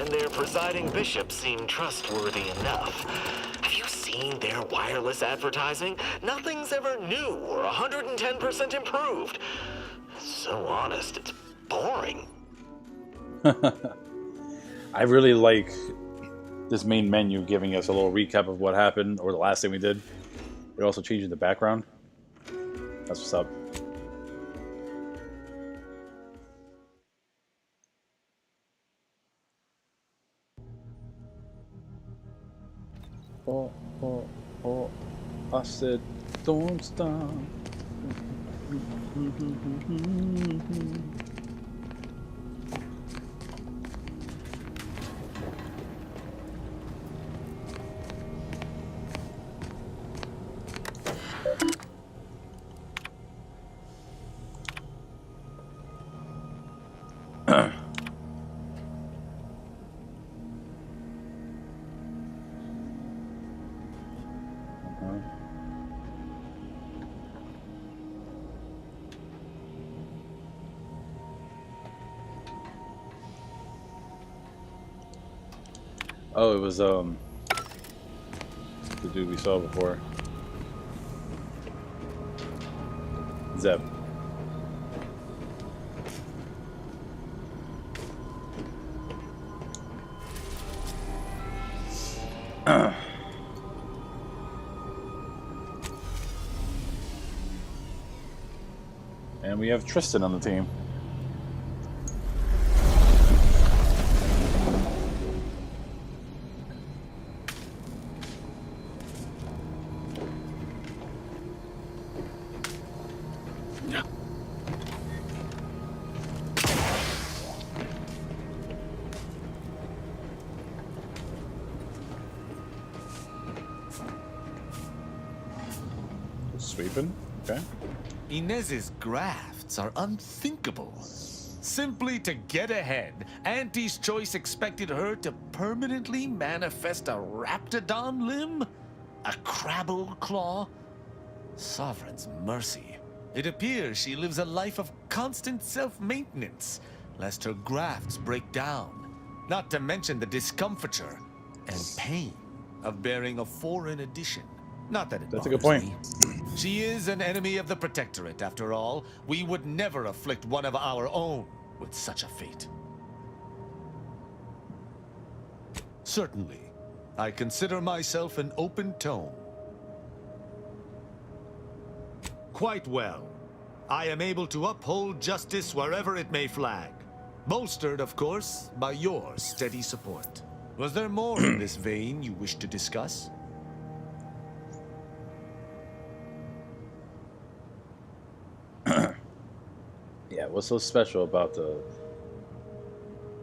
and their presiding bishop seem trustworthy enough. Have you seen their wireless advertising? Nothing's ever new or 110% improved. So honest, it's boring. I really like this main menu giving us a little recap of what happened or the last thing we did. We're also changing the background. That's what's up. Oh, oh, oh. I said, don't stop. Oh, it was the dude we saw before. Zeb. And we have Tristan on the team. Sweeping? Okay. Inez's grafts are unthinkable. Simply to get ahead, Auntie's Choice expected her to permanently manifest a raptidon limb? A crabble claw? Sovereign's mercy. It appears she lives a life of constant self-maintenance, lest her grafts break down. Not to mention the discomfiture and pain of bearing a foreign edition. Not that it That's a good bothers point. me. She is an enemy of the Protectorate, after all. We would never afflict one of our own with such a fate. Certainly, I consider myself an open tome. Quite well. I am able to uphold justice wherever it may flag. Bolstered, of course, by your steady support. Was there more in this vein you wish to discuss? Yeah, what's so special about the...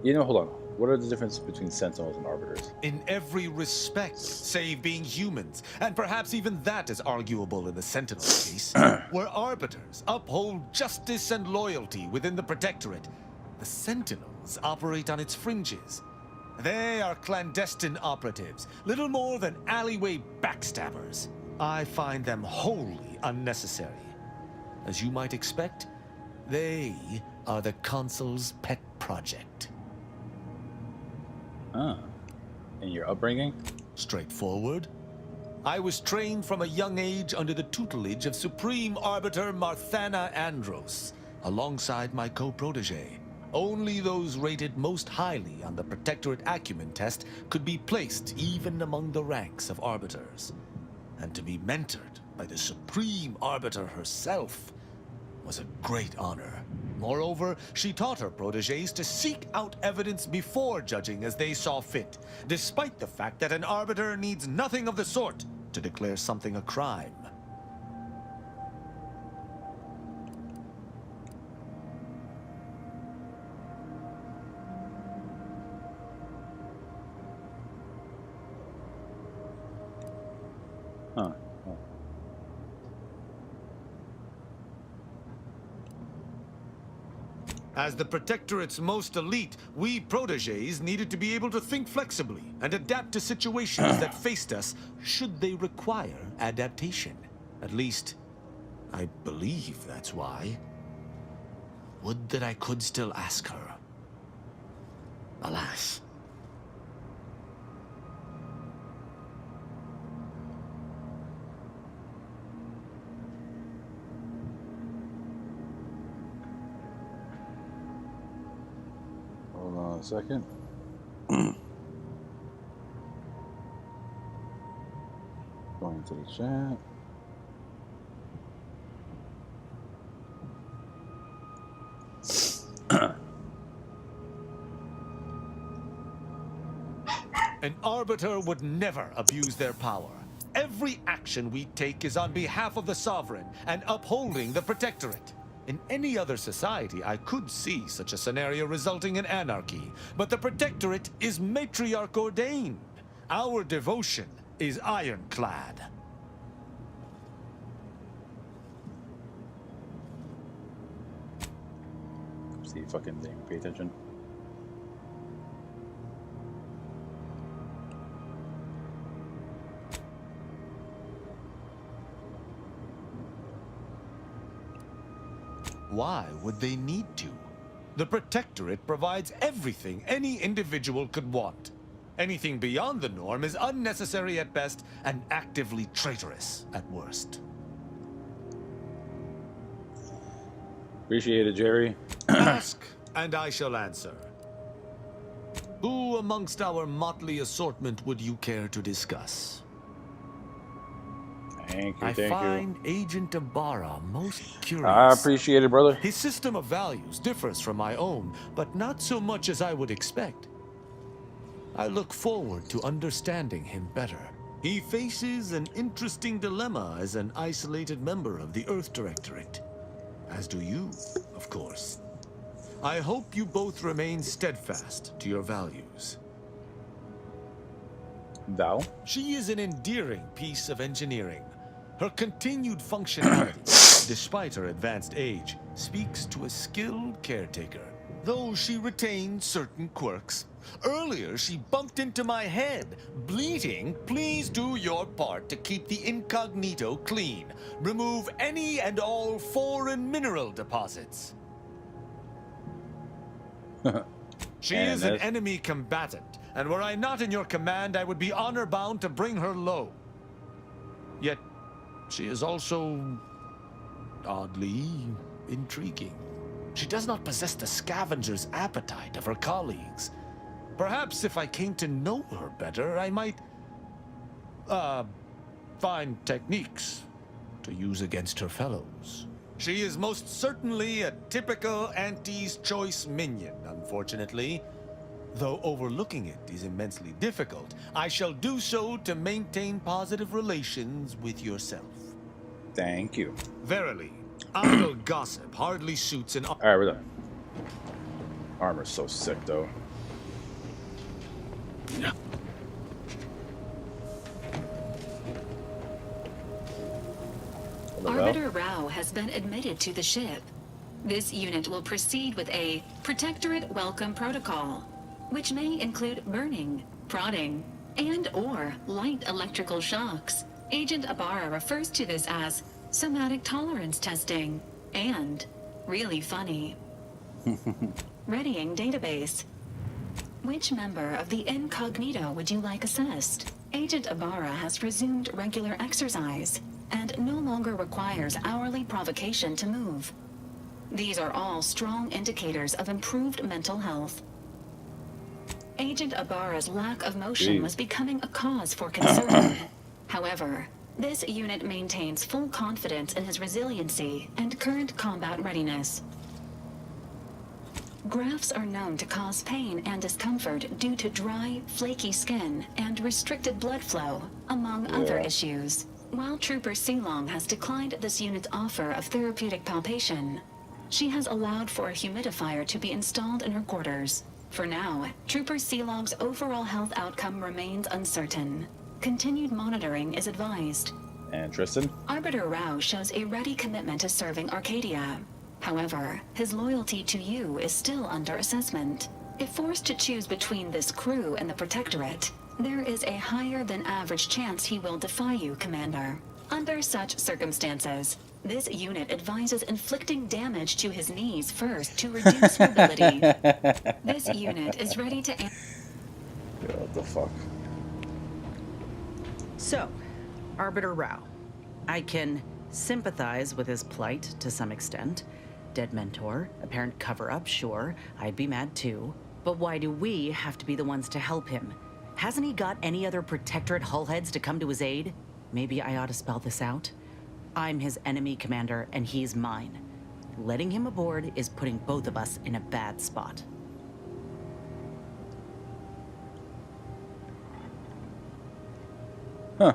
hold on. What are the differences between Sentinels and Arbiters? In every respect, save being humans, and perhaps even that is arguable in the Sentinel case, where Arbiters uphold justice and loyalty within the Protectorate, the Sentinels operate on its fringes. They are clandestine operatives, little more than alleyway backstabbers. I find them wholly unnecessary. As you might expect, they are the Consul's pet project. Ah. And your upbringing? Straightforward. I was trained from a young age under the tutelage of Supreme Arbiter Marthana Andros, alongside my co-protege. Only those rated most highly on the Protectorate Acumen test could be placed even among the ranks of Arbiters. And to be mentored by the Supreme Arbiter herself was a great honor. Moreover, she taught her protégés to seek out evidence before judging as they saw fit, despite the fact that an arbiter needs nothing of the sort to declare something a crime. Huh. As the Protectorate's most elite, we protégés needed to be able to think flexibly and adapt to situations that faced us should they require adaptation. At least, I believe that's why. Would that I could still ask her. Alas, a second. Going into the chat. An arbiter would never abuse their power. Every action we take is on behalf of the sovereign and upholding the protectorate. In any other society, I could see such a scenario resulting in anarchy, but the protectorate is matriarch ordained. Our devotion is ironclad. See, fucking thing. Pay attention. Why would they need to? The protectorate provides everything any individual could want. Anything beyond the norm is unnecessary at best and actively traitorous at worst. Appreciate it, Jerry. Ask, and I shall answer. Who amongst our motley assortment would you care to discuss? Thank you, I thank find Agent Ibarra most curious. I appreciate it, brother. His system of values differs from my own, but not so much as I would expect. I look forward to understanding him better. He faces an interesting dilemma as an isolated member of the Earth Directorate. As do you, of course. I hope you both remain steadfast to your values. Thou? She is an endearing piece of engineering. Her continued functionality, despite her advanced age, speaks to a skilled caretaker, though she retains certain quirks. Earlier, she bumped into my head, bleating, "Please do your part to keep the incognito clean. Remove any and all foreign mineral deposits." She And is an enemy combatant, and were I not in your command, I would be honor-bound to bring her low. Yet, she is also oddly intriguing. She does not possess the scavenger's appetite of her colleagues. Perhaps if I came to know her better, I might, find techniques to use against her fellows. She is most certainly a typical Auntie's choice minion, unfortunately. Though overlooking it is immensely difficult, I shall do so to maintain positive relations with yourself. Thank you. Verily, idle gossip hardly suits an... Alright, we're done. Armor's so sick, though. Arbiter Rao has been admitted to the ship. This unit will proceed with a Protectorate Welcome Protocol, which may include burning, prodding, and/or light electrical shocks. Agent Ibarra refers to this as somatic tolerance testing and really funny. Readying database. Which member of the incognito would you like assessed? Agent Ibarra has resumed regular exercise and no longer requires hourly provocation to move. These are all strong indicators of improved mental health. Agent Ibarra's lack of motion was becoming a cause for concern. However, this unit maintains full confidence in his resiliency and current combat readiness. Grafts are known to cause pain and discomfort due to dry, flaky skin and restricted blood flow, among other issues. While Trooper Silong has declined this unit's offer of therapeutic palpation, she has allowed for a humidifier to be installed in her quarters. For now, Trooper Silong's overall health outcome remains uncertain. Continued monitoring is advised. And Tristan? Arbiter Rao shows a ready commitment to serving Arcadia. However, his loyalty to you is still under assessment. If forced to choose between this crew and the Protectorate, there is a higher than average chance he will defy you, Commander. Under such circumstances, this unit advises inflicting damage to his knees first to reduce mobility. This unit is ready to... What the fuck? So, Arbiter Rao. I can sympathize with his plight to some extent. Dead mentor, apparent cover-up, sure, I'd be mad too. But why do we have to be the ones to help him? Hasn't he got any other Protectorate hullheads to come to his aid? Maybe I ought to spell this out. I'm his enemy commander, and he's mine. Letting him aboard is putting both of us in a bad spot. Huh.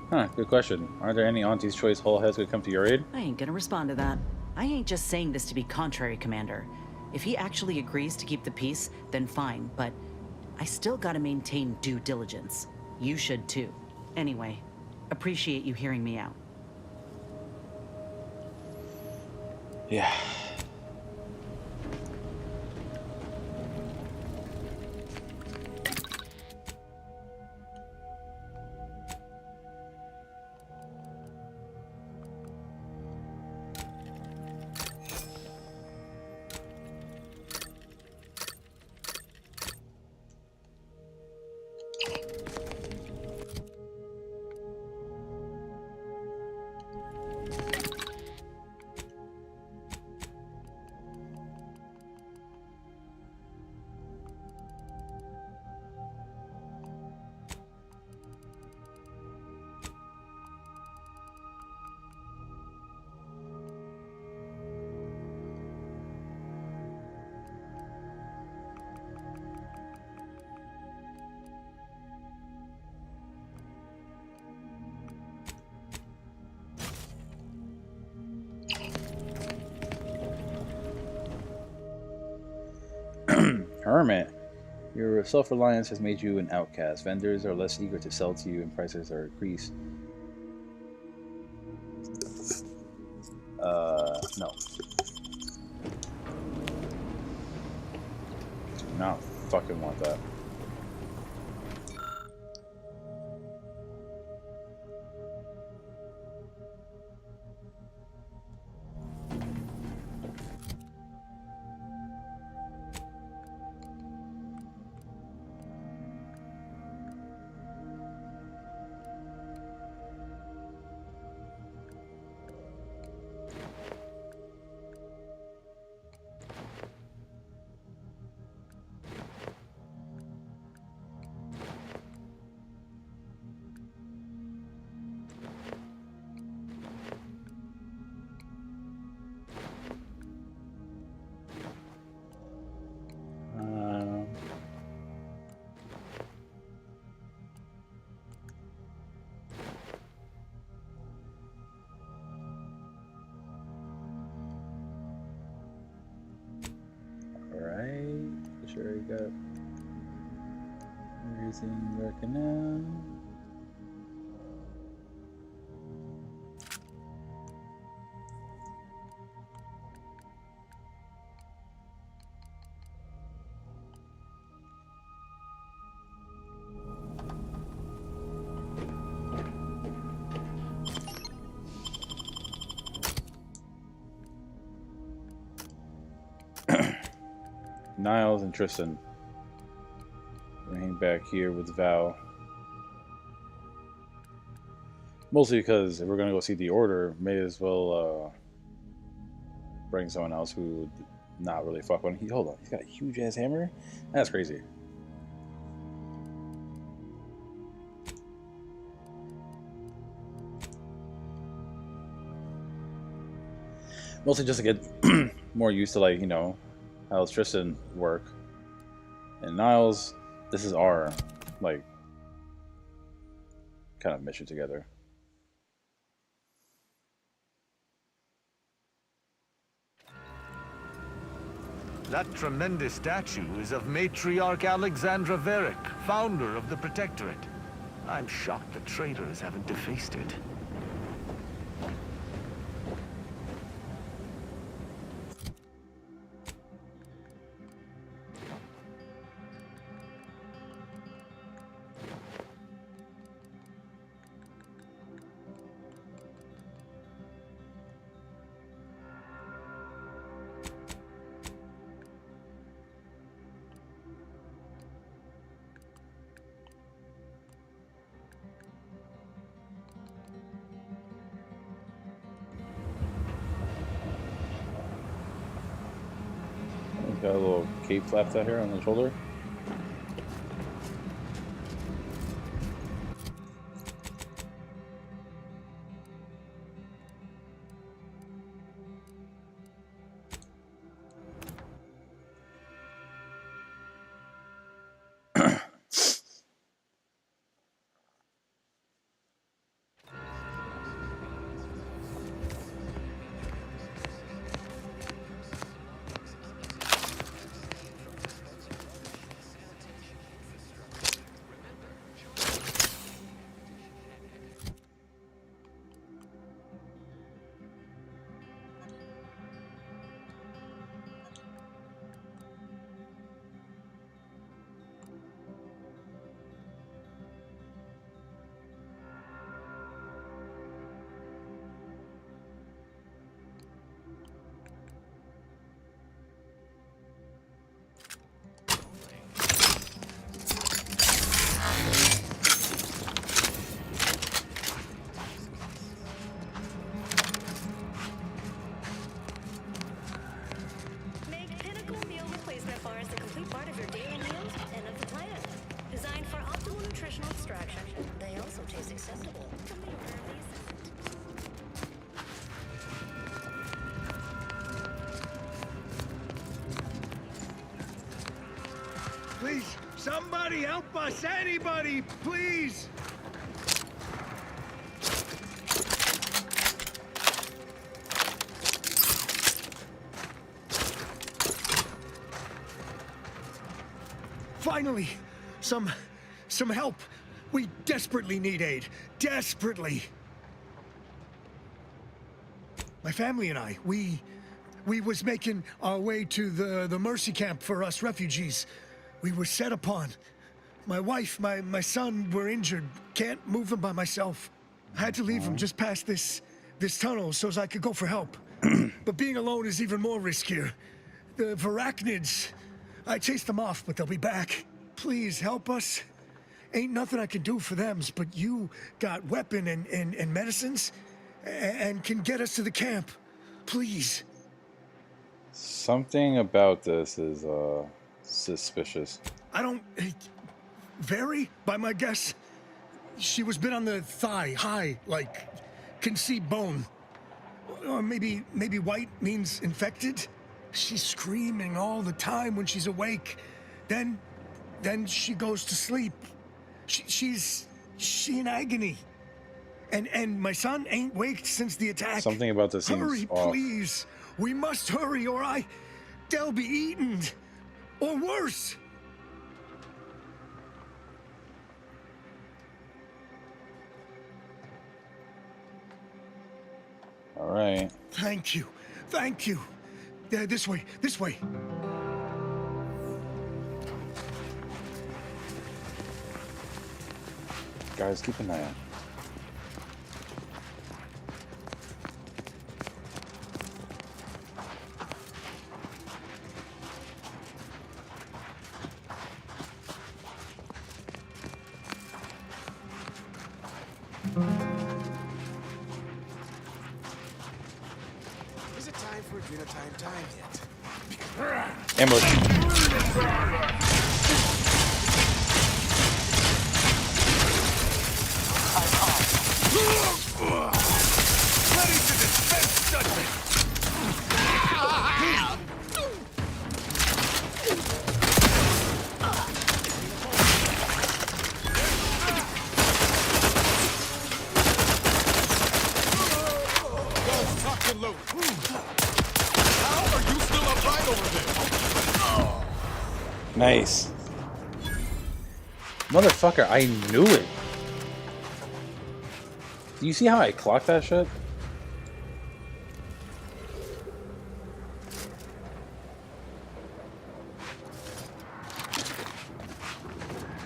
Huh, good question. Aren't there any Auntie's Choice hullheads who come to your aid? I ain't gonna respond to that. I ain't just saying this to be contrary, Commander. If he actually agrees to keep the peace, then fine, but I still gotta maintain due diligence. You should too. Anyway, appreciate you hearing me out. Yeah. Hermit. Your self-reliance has made you an outcast. Vendors are less eager to sell to you and prices are increased. No. Do not fucking want that. Alright, sure you got everything working out. Niles and Tristan. We're gonna hang back here with Val. Mostly because if we're gonna go see the Order, may as well bring someone else who would not really fuck with him. Hold on, he's got a huge ass hammer? That's crazy. Mostly just to get more used to, like, you know, how does Tristan work. And Niles, this is our, like, kind of mission together. That tremendous statue is of Matriarch Alexandra Verick, founder of the Protectorate. I'm shocked the traitors haven't defaced it. Got a little cape flapped out here on the shoulder. Please, somebody help us! Anybody, please! Finally, some help. We desperately need aid. Desperately. My family and I, we was making our way to the mercy camp for us refugees. We were set upon. My wife, my son were injured. Can't move them by myself. I had to leave them just past this tunnel so as I could go for help. But being alone is even more riskier. The Varachnids, I chased them off, but they'll be back. Please help us. Ain't nothing I can do for them, but you got weapon and medicines and can get us to the camp. Please. Something about this is suspicious. I don't... Very, by my guess. She was bit on the thigh, high, like, can see bone. Or maybe white means infected? She's screaming all the time when she's awake. Then she goes to sleep. She's in agony. And my son ain't waked since the attack. Something about this seems Hurry, off. please. We must hurry or they'll be eaten. Or worse. All right. Thank you. Thank you. This way. This way. Guys, keep an eye out. Is it time for dinner time yet? Ambush. Ready to dispense judgment. Guns cocked and loaded. How are you still upright over there? Nice. Motherfucker, I knew it. Do you see how I clocked that shit?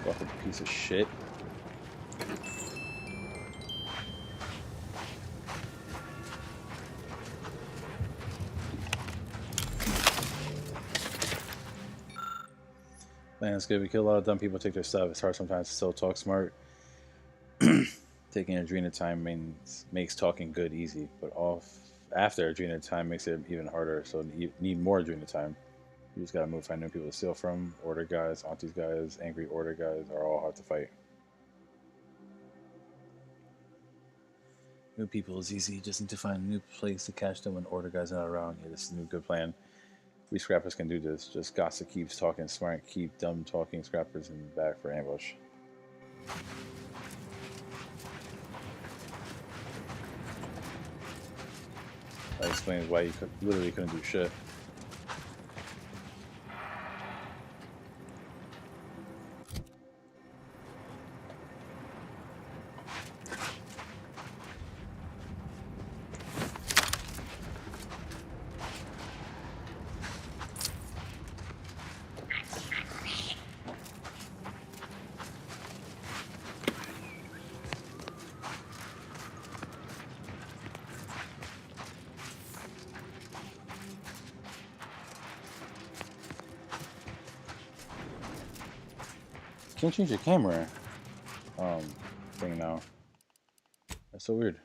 Fucking piece of shit. Man, it's good. We kill a lot of dumb people, take their stuff. It's hard sometimes to still talk smart. Taking Adrena time makes talking good easy, but after Adrena time makes it even harder, so you need more Adrena time. You just gotta move, find new people to steal from. Order guys, Auntie's guys, angry order guys are all hard to fight. New people is easy. Just need to find a new place to catch them when order guys are not around. Yeah, this is a new good plan. We scrappers can do this. Just gossip keeps talking smart, keep dumb talking scrappers in the back for ambush. That explains why you literally couldn't do shit. Can't change the camera thing now. That's so weird.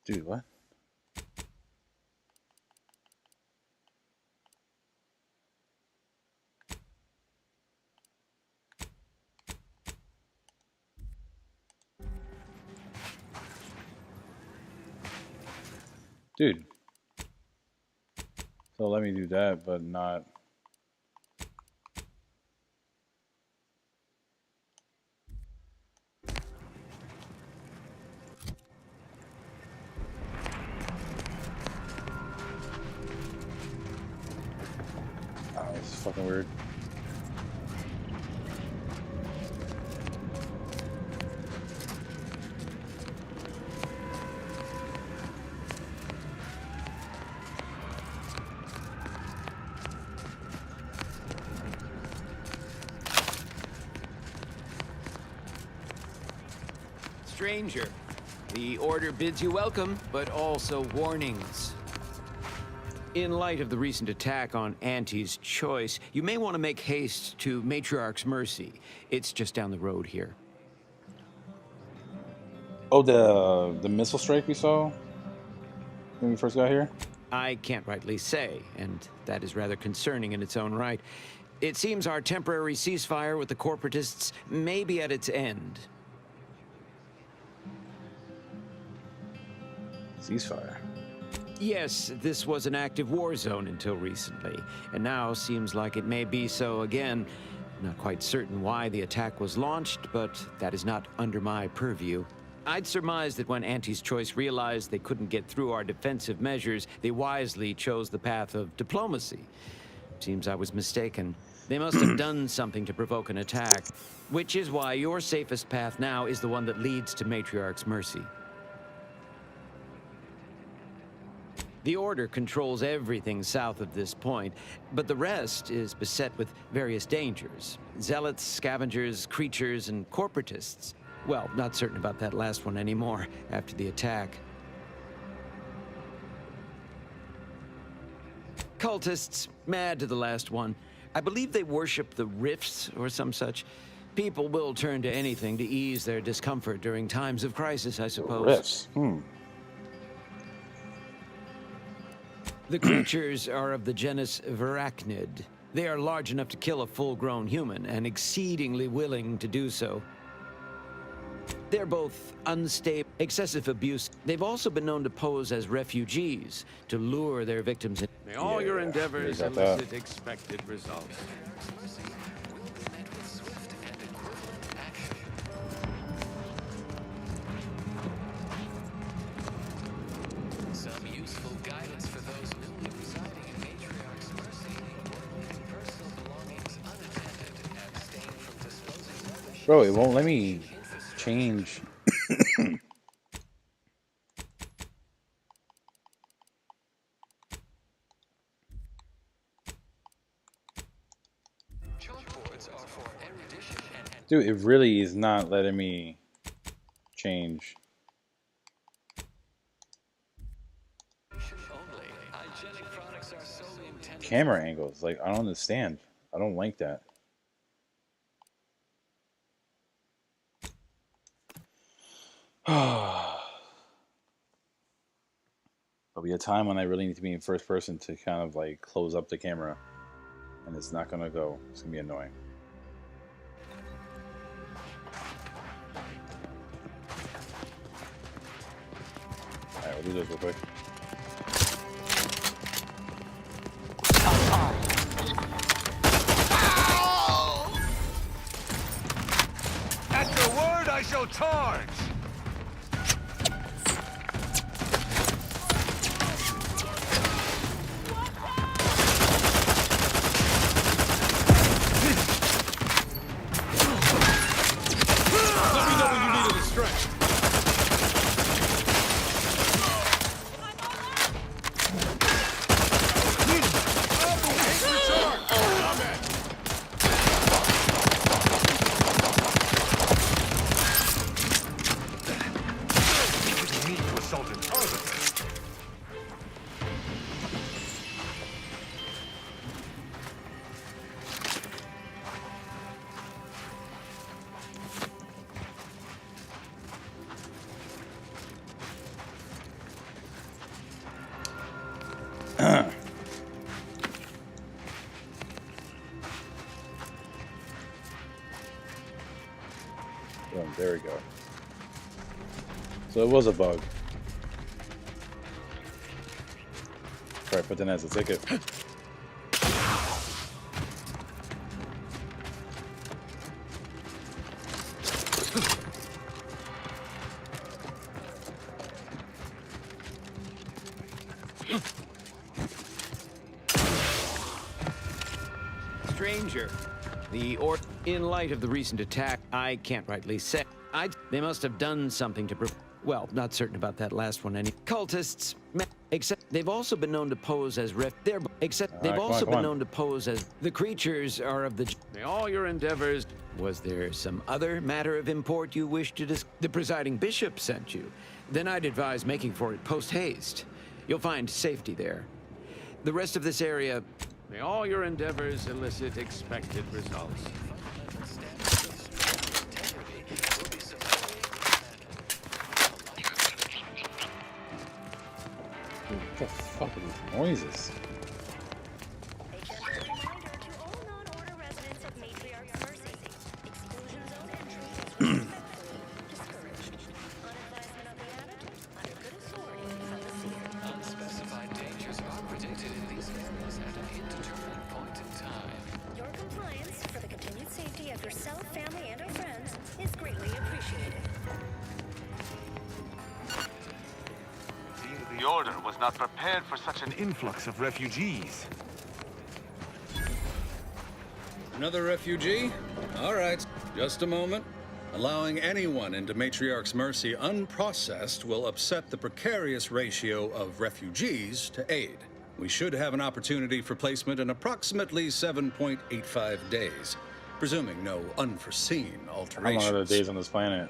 Dude, what? Dude. So let me do that, but not... Oh, this is fucking weird. Stranger, the order bids you welcome, but also warnings. In light of the recent attack on Auntie's Choice, you may want to make haste to Matriarch's Mercy. It's just down the road here. Oh, the missile strike we saw when we first got here? I can't rightly say, and that is rather concerning in its own right. It seems our temporary ceasefire with the corporatists may be at its end. Ceasefire. Yes, this was an active war zone until recently, and now seems like it may be so again. Not quite certain why the attack was launched, but that is not under my purview. I'd surmise that when Auntie's Choice realized they couldn't get through our defensive measures, they wisely chose the path of diplomacy. Seems I was mistaken. They must have done something to provoke an attack, which is why your safest path now is the one that leads to Matriarch's Mercy. The Order controls everything south of this point, but the rest is beset with various dangers. Zealots, scavengers, creatures, and corporatists. Well, not certain about that last one anymore, after the attack. Cultists, mad to the last one. I believe they worship the rifts or some such. People will turn to anything to ease their discomfort during times of crisis, I suppose. Rifts. The creatures are of the genus Varachnid. They are large enough to kill a full-grown human, and exceedingly willing to do so. They're both unstable, excessive abuse. They've also been known to pose as refugees, to lure their victims in. May all your endeavors got that. elicit expected results. Some useful guidance for those newly residing in Matriarch's Mercy. Leave personal belongings unattended and abstain from disposing rubbish. Bro, it won't let me change. Dude, it really is not letting me change camera angles. Like, I don't understand. I don't like that. There'll be a time when I really need to be in first person to kind of like close up the camera, and it's not gonna go. It's gonna be annoying. Alright, we'll do this real quick. At your word, I shall charge! Let me know when you need any strength. Boom, there we go. So it was a bug. Try to put that as a ticket. Stranger, in light of the recent attack, I can't rightly say. They must have done something to well, not certain about that last one. Any cultists, except they've also been known to pose as known to pose as the creatures are of the. May all your endeavors. Was there some other matter of import you wish to discuss? The presiding bishop sent you. Then I'd advise making for it post haste. You'll find safety there. The rest of this area. May all your endeavors elicit expected results. Dude, what the fuck are these noises? A gentle reminder to all non-order residents of Matriarch's Mercy. Exclusion zone entry is respectfully discouraged. On advisement of the abbot, under good authority from the seer. Unspecified dangers are predicted in these areas at an indeterminate point in time. Your compliance for the continued safety of yourself, family, and our friends is greatly appreciated. The Order was not prepared for such an influx of refugees. Another refugee? All right, just a moment. Allowing anyone into Matriarch's Mercy unprocessed will upset the precarious ratio of refugees to aid. We should have an opportunity for placement in approximately 7.85 days, presuming no unforeseen alterations. How long are the days on this planet?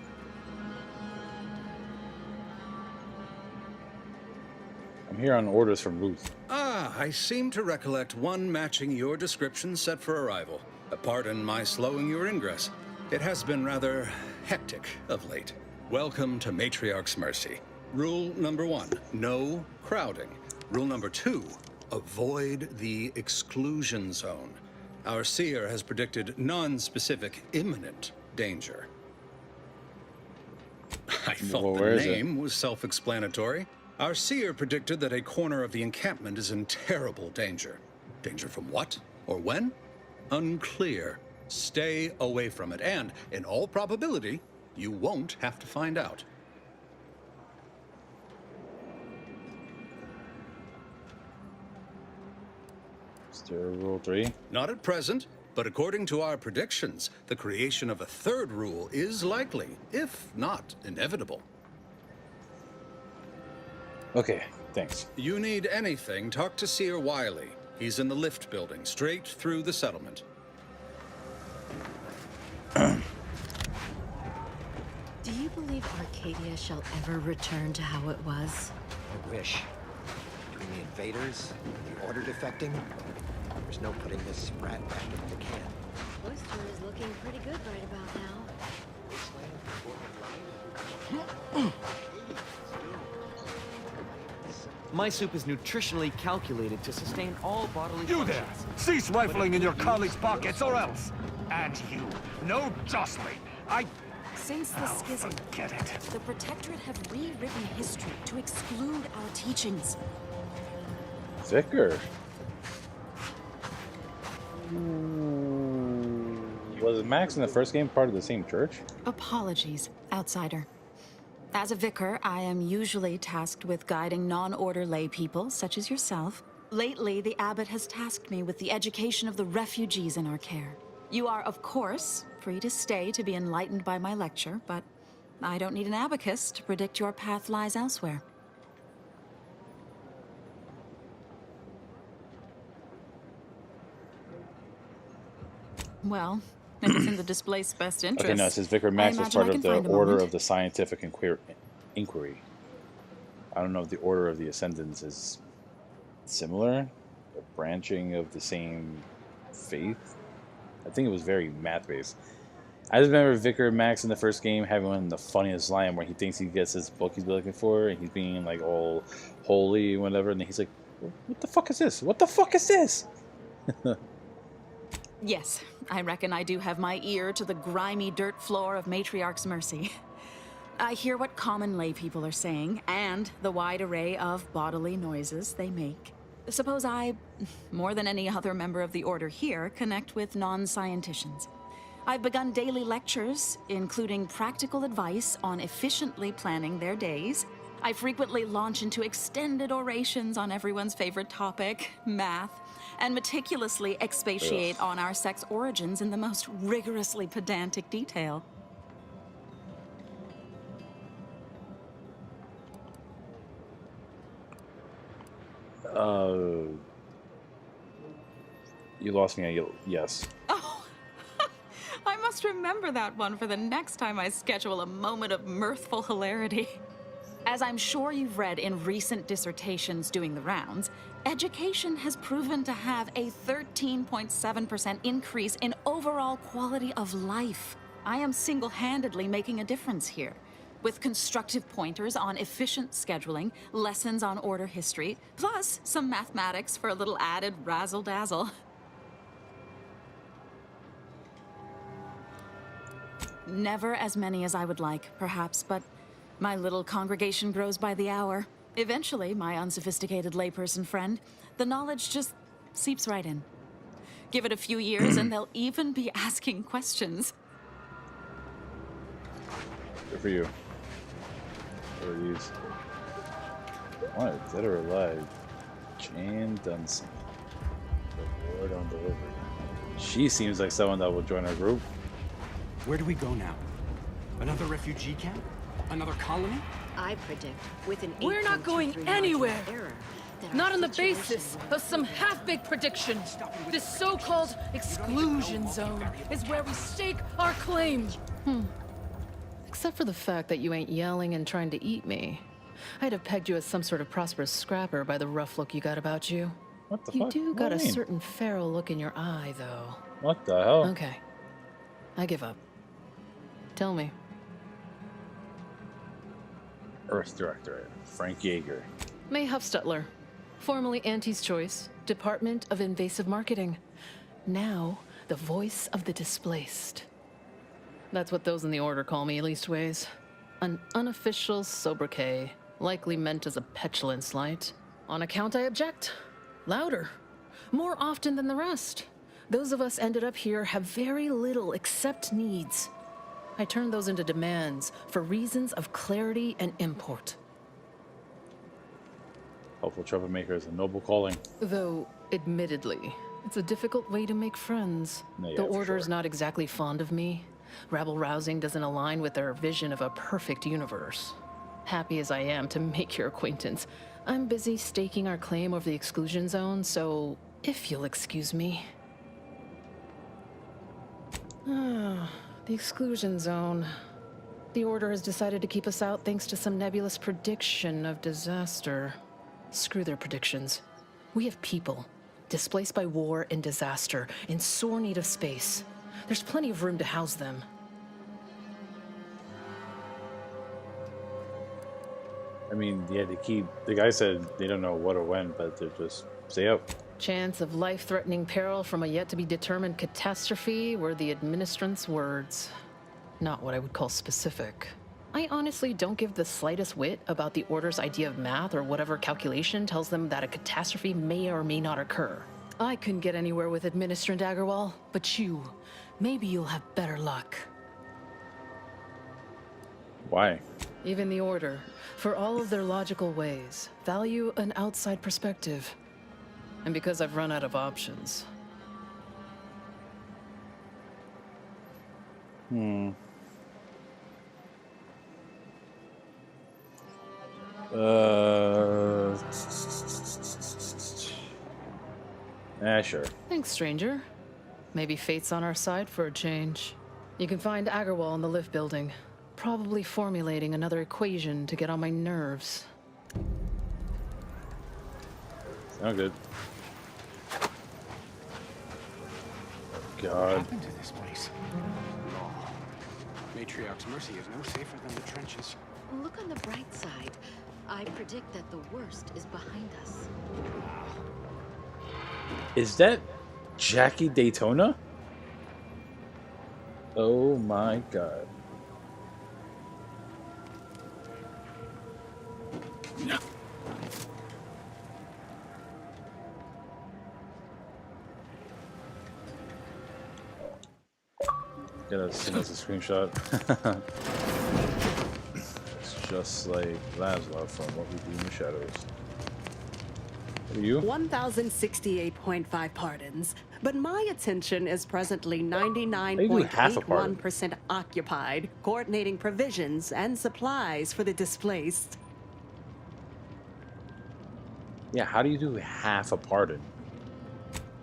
I'm here on orders from Ruth. Ah, I seem to recollect one matching your description set for arrival. Pardon my slowing your ingress. It has been rather hectic of late. Welcome to Matriarch's Mercy. Rule number 1, no crowding. Rule number 2, avoid the exclusion zone. Our seer has predicted non-specific imminent danger. I thought the name was self-explanatory. Our seer predicted that a corner of the encampment is in terrible danger. Danger from what? Or when? Unclear. Stay away from it, and, in all probability, you won't have to find out. Is there rule 3? Not at present, but according to our predictions, the creation of a third rule is likely, if not inevitable. Okay, thanks. You need anything, talk to Seer Wiley. He's in the lift building, straight through the settlement. Arcadia shall ever return to how it was? I wish. Between the invaders and the Order defecting, there's no putting this rat back in the can. Oyster is looking pretty good right about now. My soup is nutritionally calculated to sustain all bodily You there! functions. Cease rifling in your colleagues' pockets or else! And you, no jostling! Since the schism, Get it. the Protectorate have rewritten history to exclude our teachings. Vicar. Was Max in the first game part of the same church? Apologies, outsider. As a vicar, I am usually tasked with guiding non-order lay people, such as yourself. Lately, the abbot has tasked me with the education of the refugees in our care. You are, of course, free to stay to be enlightened by my lecture, but I don't need an abacus to predict your path lies elsewhere. Well, if it's in the displaced's best interest. Okay, no, it says Vicar Max was part of the Order of the Scientific Inquiry. I don't know if the Order of the Ascendants is similar, a branching of the same faith. I think it was very math-based. I just remember Vicar Max in the first game having one of the funniest line where he thinks he gets his book he's been looking for, and he's being like all holy and whatever, and he's like, "What the fuck is this? What the fuck is this?" Yes, I reckon I do have my ear to the grimy dirt floor of Matriarch's Mercy. I hear what common lay people are saying, and the wide array of bodily noises they make. Suppose I, more than any other member of the Order here, connect with non-scienticians. I've begun daily lectures, including practical advice on efficiently planning their days. I frequently launch into extended orations on everyone's favorite topic, math, and meticulously expatiate on our sex origins in the most rigorously pedantic detail. You lost me at yes. Oh, I must remember that one for the next time I schedule a moment of mirthful hilarity. As I'm sure you've read in recent dissertations doing the rounds, education has proven to have a 13.7% increase in overall quality of life. I am single-handedly making a difference here, with constructive pointers on efficient scheduling, lessons on order history, plus some mathematics for a little added razzle-dazzle. Never as many as I would like, perhaps, but my little congregation grows by the hour. Eventually, my unsophisticated layperson friend, the knowledge just seeps right in. Give it a few years and they'll even be asking questions. Good for you. What are these? Wanted, dead or alive? Jane Dunson. Reward on delivery. She seems like someone that will join our group. Where do we go now? Another refugee camp? Another colony? I predict with an We're not going anywhere. Not on the basis of some half-baked prediction. This so-called exclusion zone is where we stake our claim. Except for the fact that you ain't yelling and trying to eat me. I'd have pegged you as some sort of prosperous scrapper by the rough look you got about you. What the fuck? You do What got do a you mean? certain feral look in your eye, though. What the hell? Okay. I give up. Tell me. Earth Director, Frank Yeager. May Huffstutler, formerly Auntie's Choice, Department of Invasive Marketing. Now, the voice of the displaced. That's what those in the Order call me, leastways. An unofficial sobriquet, likely meant as a petulant slight. On account I object. Louder. More often than the rest. Those of us ended up here have very little except needs. I turn those into demands for reasons of clarity and import. Hopeful troublemaker is a noble calling. Though, admittedly, it's a difficult way to make friends. Yeah, The for Order's sure. not exactly fond of me. Rabble-rousing doesn't align with their vision of a perfect universe. Happy as I am to make your acquaintance, I'm busy staking our claim over the exclusion zone, so if you'll excuse me. The exclusion zone. The Order has decided to keep us out thanks to some nebulous prediction of disaster. Screw their predictions. We have people, displaced by war and disaster, in sore need of space. There's plenty of room to house them. I mean, yeah, the guy said they don't know what or when, but they're just stay out. Chance of life-threatening peril from a yet-to-be-determined catastrophe were the administrant's words. Not what I would call specific. I honestly don't give the slightest whit about the Order's idea of math or whatever calculation tells them that a catastrophe may or may not occur. I couldn't get anywhere with Administrant Agarwal, but maybe you'll have better luck. Why? Even the Order, for all of their logical ways, value an outside perspective. And because I've run out of options. Sure. Thanks, stranger. Maybe fate's on our side for a change. You can find Agarwal in the lift building, probably formulating another equation to get on my nerves. Sound good. God. What happened to this place? Law. Matriarch's Mercy is no safer than the trenches. Look on the bright side. I predict that the worst is behind us. Is that Jackie Daytona? Oh my God. Gotta send us a screenshot. It's just like Laszlo from What We Do in the Shadows. What are you? 1,068.5 pardons, but my attention is presently How do you do half a pardon? 99.81% occupied, coordinating provisions and supplies for the displaced. Yeah, how do you do half a pardon?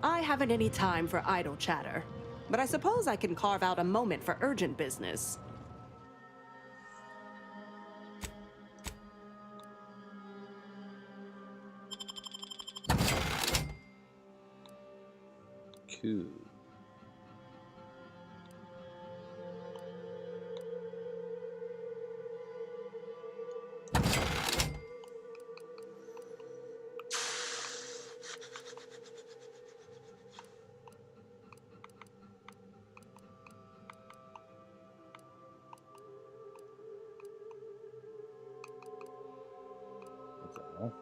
I haven't any time for idle chatter, but I suppose I can carve out a moment for urgent business. Cool. What the hell?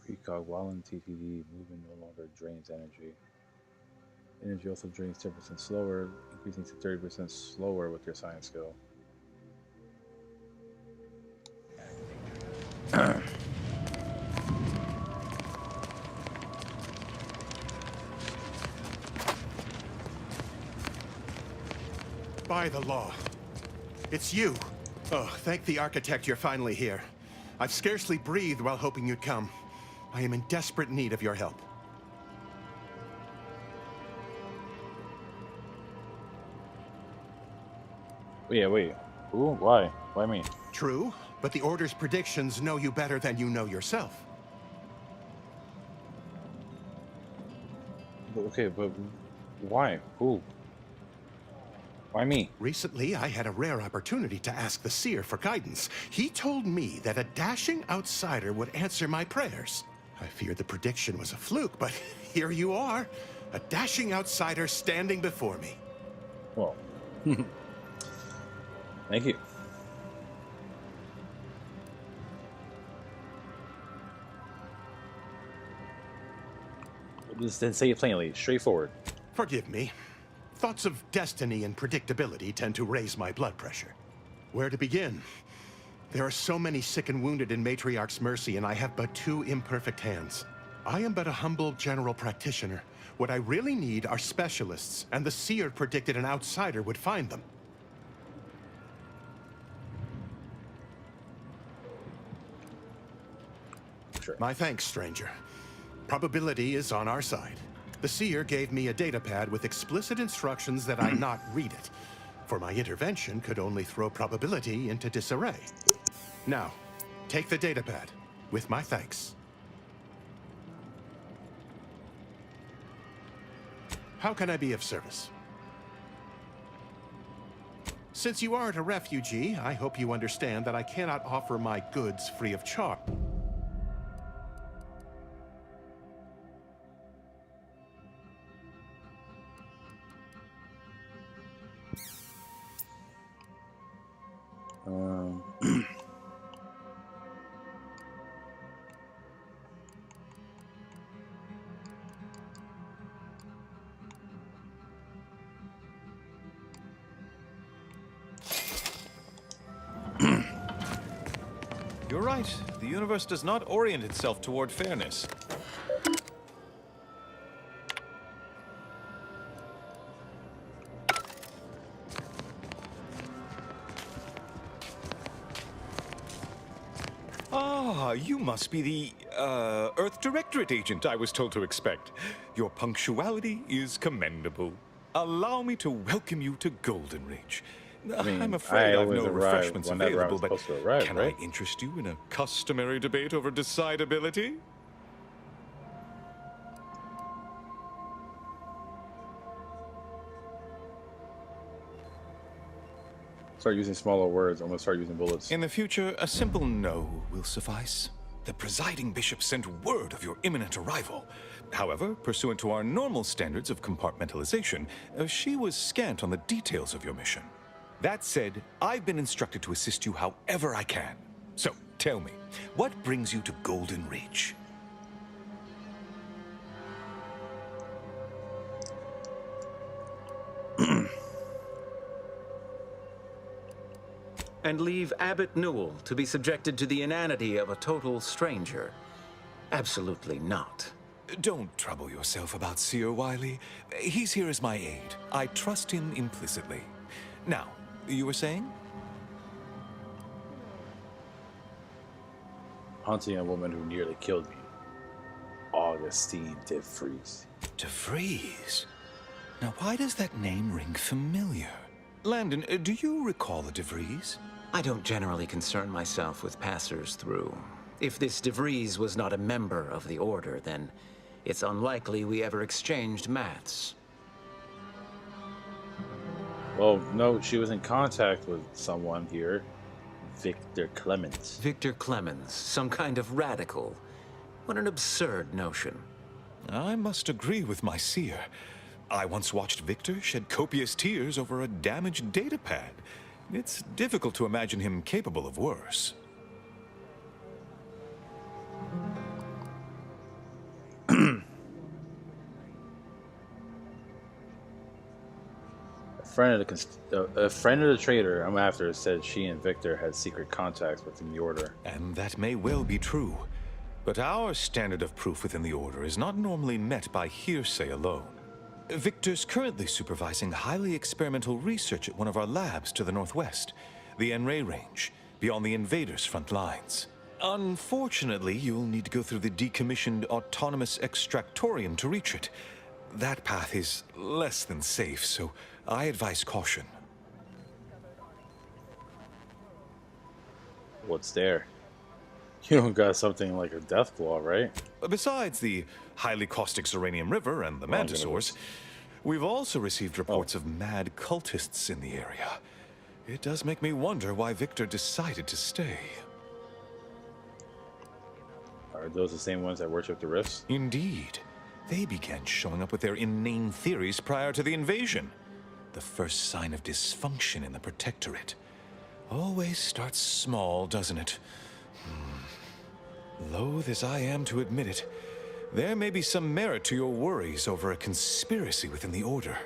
Precog while in TTD, movement no longer drains energy. Energy also drains 10% slower, increasing to 30% slower with your science skill. By the law. It's you. Oh, thank the architect you're finally here. I've scarcely breathed while hoping you'd come. I am in desperate need of your help. Yeah, wait. Ooh, why? Why me? True, but the Order's predictions know you better than you know yourself. Okay, but why? Who? Why me? Recently, I had a rare opportunity to ask the Seer for guidance. He told me that a dashing outsider would answer my prayers. I feared the prediction was a fluke, but here you are. A dashing outsider standing before me. Well, thank you. Just then say it plainly, straightforward. Forgive me. Thoughts of destiny and predictability tend to raise my blood pressure. Where to begin? There are so many sick and wounded in Matriarch's mercy, and I have but 2 imperfect hands. I am but a humble general practitioner. What I really need are specialists, and the seer predicted an outsider would find them. Sure. My thanks, stranger. Probability is on our side. The seer gave me a datapad with explicit instructions that I not read it, for my intervention could only throw probability into disarray. Now, take the datapad, with my thanks. How can I be of service? Since you aren't a refugee, I hope you understand that I cannot offer my goods free of charge. You're right. The universe does not orient itself toward fairness. Ah, you must be the, Earth Directorate agent I was told to expect. Your punctuality is commendable. Allow me to welcome you to Golden Ridge. I mean, I'm afraid I've no arrive refreshments whenever available, I'm but supposed to arrive, can right? I interest you in a customary debate over decidability? Start using smaller words. I'm gonna start using bullets. In the future, a simple no will suffice. The presiding bishop sent word of your imminent arrival. However, pursuant to our normal standards of compartmentalization, she was scant on the details of your mission. That said, I've been instructed to assist you however I can. So, tell me, what brings you to Golden Ridge? And leave Abbot Newell to be subjected to the inanity of a total stranger. Absolutely not. Don't trouble yourself about Seer Wiley. He's here as my aide. I trust him implicitly. Now, you were saying? Hunting a woman who nearly killed me. Augustine DeVries. DeVries? Now, why does that name ring familiar? Landon, do you recall the DeVries? I don't generally concern myself with passers-through. If this DeVries was not a member of the Order, then it's unlikely we ever exchanged mats. Well, no, she was in contact with someone here. Victor Clemens. Victor Clemens, some kind of radical. What an absurd notion. I must agree with my seer. I once watched Victor shed copious tears over a damaged datapad. It's difficult to imagine him capable of worse. A friend of the trader I'm after said she and Victor had secret contacts within the Order. And that may well be true. But our standard of proof within the Order is not normally met by hearsay alone. Victor's currently supervising highly experimental research at one of our labs to the northwest, the Enray Range, beyond the invaders' front lines. Unfortunately, you'll need to go through the decommissioned autonomous extractorium to reach it. That path is less than safe, so I advise caution. What's there? You don't got something like a death claw, right? Besides the highly caustic Xeranium River and the Mantisaurs, we've also received reports of mad cultists in the area. It does make me wonder why Victor decided to stay. Are those the same ones that worship the rifts? Indeed. They began showing up with their inane theories prior to the invasion. The first sign of dysfunction in the Protectorate. Always starts small, doesn't it? Loath as I am to admit it, there may be some merit to your worries over a conspiracy within the Order,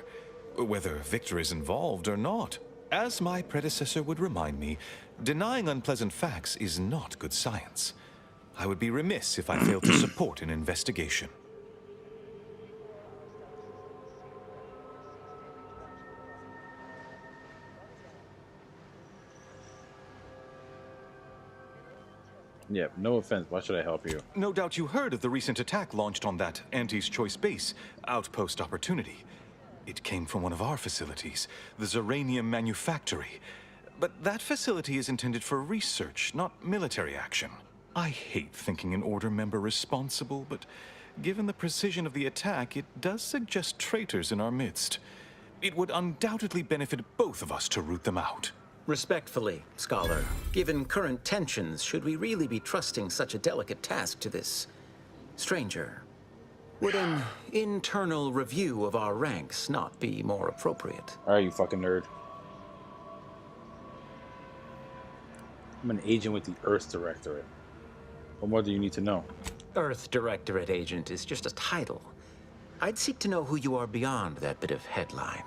whether Victor is involved or not. As my predecessor would remind me, denying unpleasant facts is not good science. I would be remiss if I failed to support an investigation. Yeah, no offense. Why should I help you? No doubt you heard of the recent attack launched on that Auntie's Choice base, Outpost Opportunity. It came from one of our facilities, the Zeranium Manufactory. But that facility is intended for research, not military action. I hate thinking an Order member responsible, but given the precision of the attack, it does suggest traitors in our midst. It would undoubtedly benefit both of us to root them out. Respectfully, Scholar, given current tensions, should we really be trusting such a delicate task to this stranger? Would an internal review of our ranks not be more appropriate? Alright, you fucking nerd. I'm an agent with the Earth Directorate. What more do you need to know? Earth Directorate agent is just a title. I'd seek to know who you are beyond that bit of headline.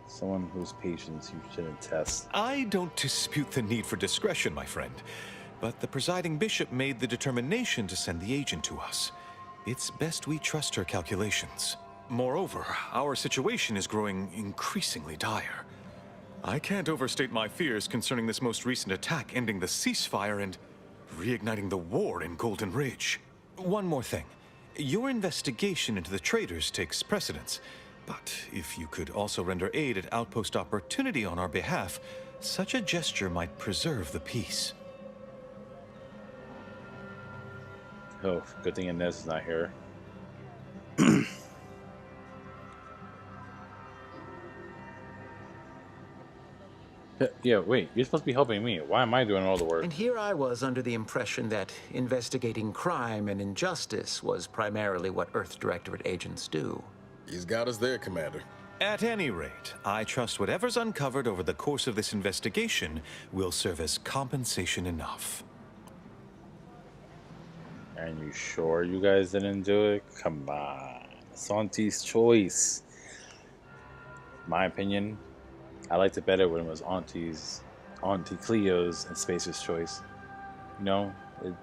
Someone whose patience you shouldn't test. I don't dispute the need for discretion, my friend. But the presiding bishop made the determination to send the agent to us. It's best we trust her calculations. Moreover, our situation is growing increasingly dire. I can't overstate my fears concerning this most recent attack ending the ceasefire and reigniting the war in Golden Ridge. One more thing. Your investigation into the traitors takes precedence. But if you could also render aid at Outpost Opportunity on our behalf, such a gesture might preserve the peace. Oh, good thing Inez is not here. Yeah, wait, you're supposed to be helping me. Why am I doing all the work? And here I was under the impression that investigating crime and injustice was primarily what Earth Directorate agents do. He's got us there, Commander. At any rate, I trust whatever's uncovered over the course of this investigation will serve as compensation enough. Are you sure you guys didn't do it? Come on. It's Auntie's Choice. My opinion, I liked it better when it was Auntie Cleo's and Spacer's Choice. You know, it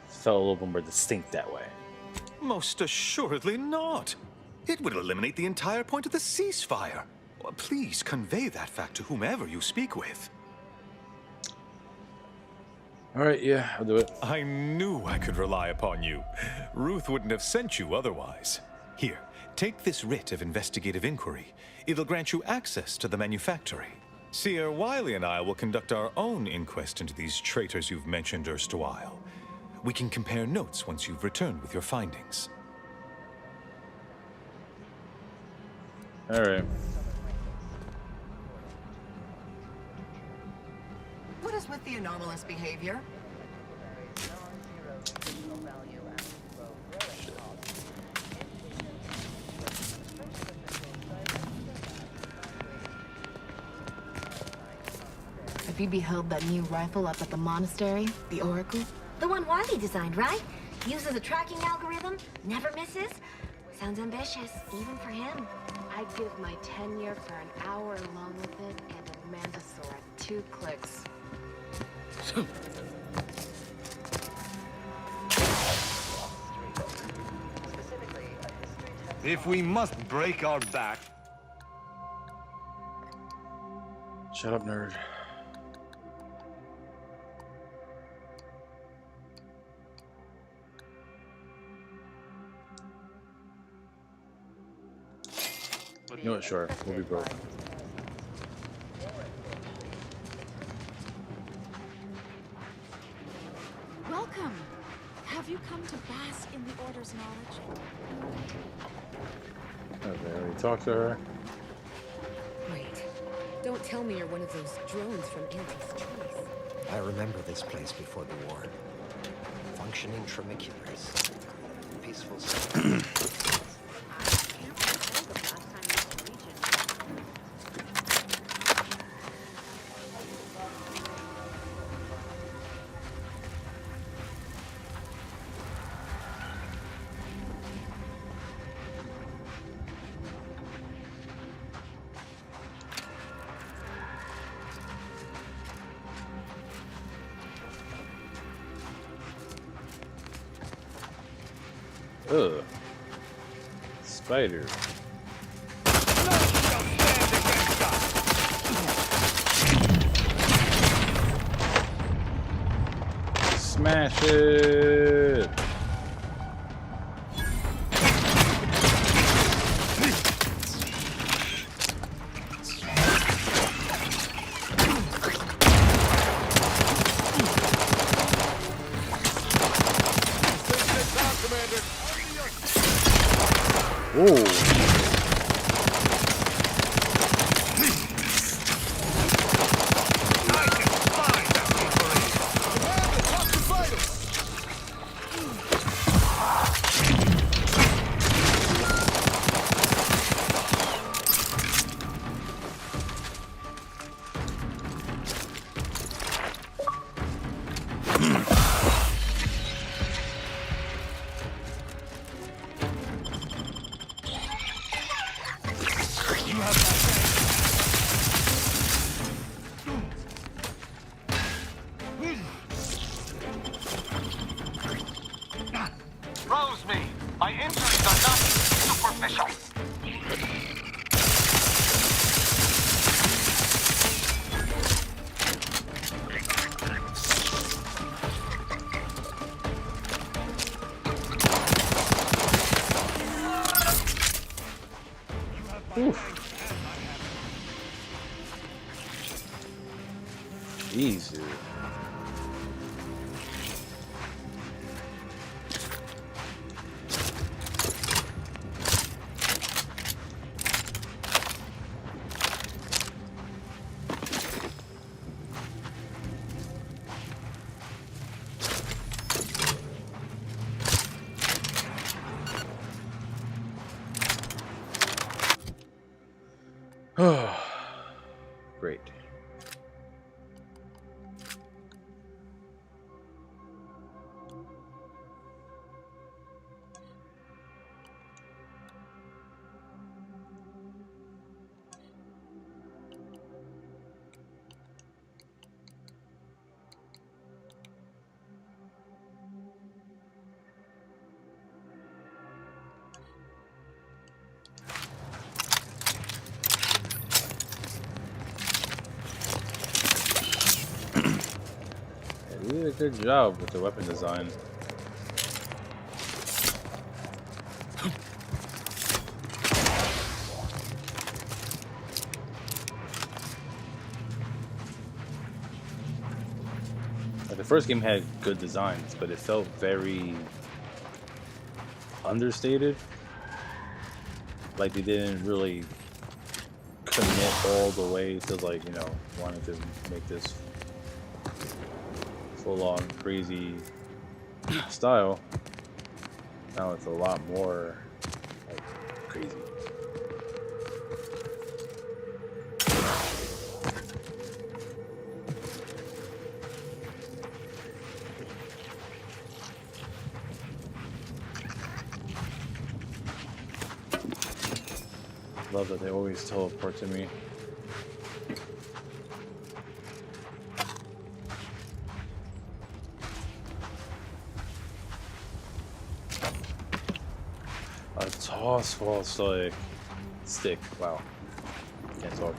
felt a little bit more distinct that way. Most assuredly not. It would eliminate the entire point of the ceasefire. Please convey that fact to whomever you speak with. Alright, yeah, I'll do it. I knew I could rely upon you. Ruth wouldn't have sent you otherwise. Here, take this writ of investigative inquiry. It'll grant you access to the manufactory. Seer Wiley and I will conduct our own inquest into these traitors you've mentioned erstwhile. We can compare notes once you've returned with your findings. Alright. What is with the anomalous behavior? Have you beheld that new rifle up at the monastery? The Oracle? The one Wiley designed, right? Uses a tracking algorithm, never misses. Sounds ambitious, even for him. I'd give my tenure for an hour alone with it and a Mandosaur at 2 clicks. If we must break our back... Shut up, nerd. You know what, sure, we'll be broke. Welcome. Have you come to bask in the Order's knowledge? Okay, I already talked to her. Wait. Don't tell me you're one of those drones from Auntie's Choice. I remember this place before the war. Functioning tramiculars. Peaceful stuff. Ugh. Spider. Smash it! Ooh. Rose me. My injuries are not superficial. Easy. Great. They did a good job with the weapon design. Like, the first game had good designs, but it felt very understated. Like they didn't really commit all the way to, like, you know, wanting to make this full-on crazy style. Now it's a lot more like crazy. Love that they always teleport to me. A toss ball stick. Wow. Can't talk.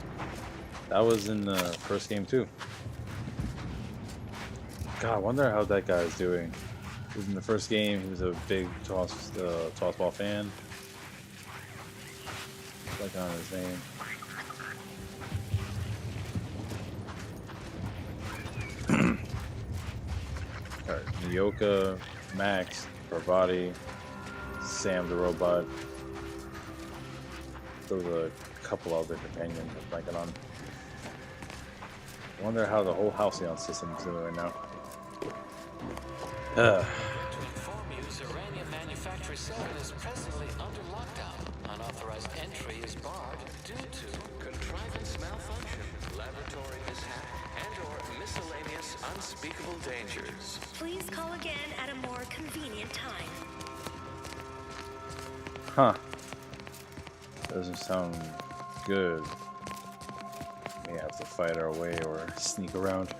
That was in the first game too. God, I wonder how that guy is doing. He was in the first game. He was a big toss ball fan. Like on his name. Alright, Nyoka, Max, Parvati, Sam the robot. There was a couple other companions I'm blanking on. I wonder how the whole Halcyon system is doing right now. To inform you, Zeranium Manufactory 7 is presently under lockdown. Unauthorized entry is barred due to contrivance malfunction, laboratory mishap, and/or miscellaneous unspeakable dangers. Please call again at a more convenient time. Huh. Doesn't sound good. May have to fight our way or sneak around.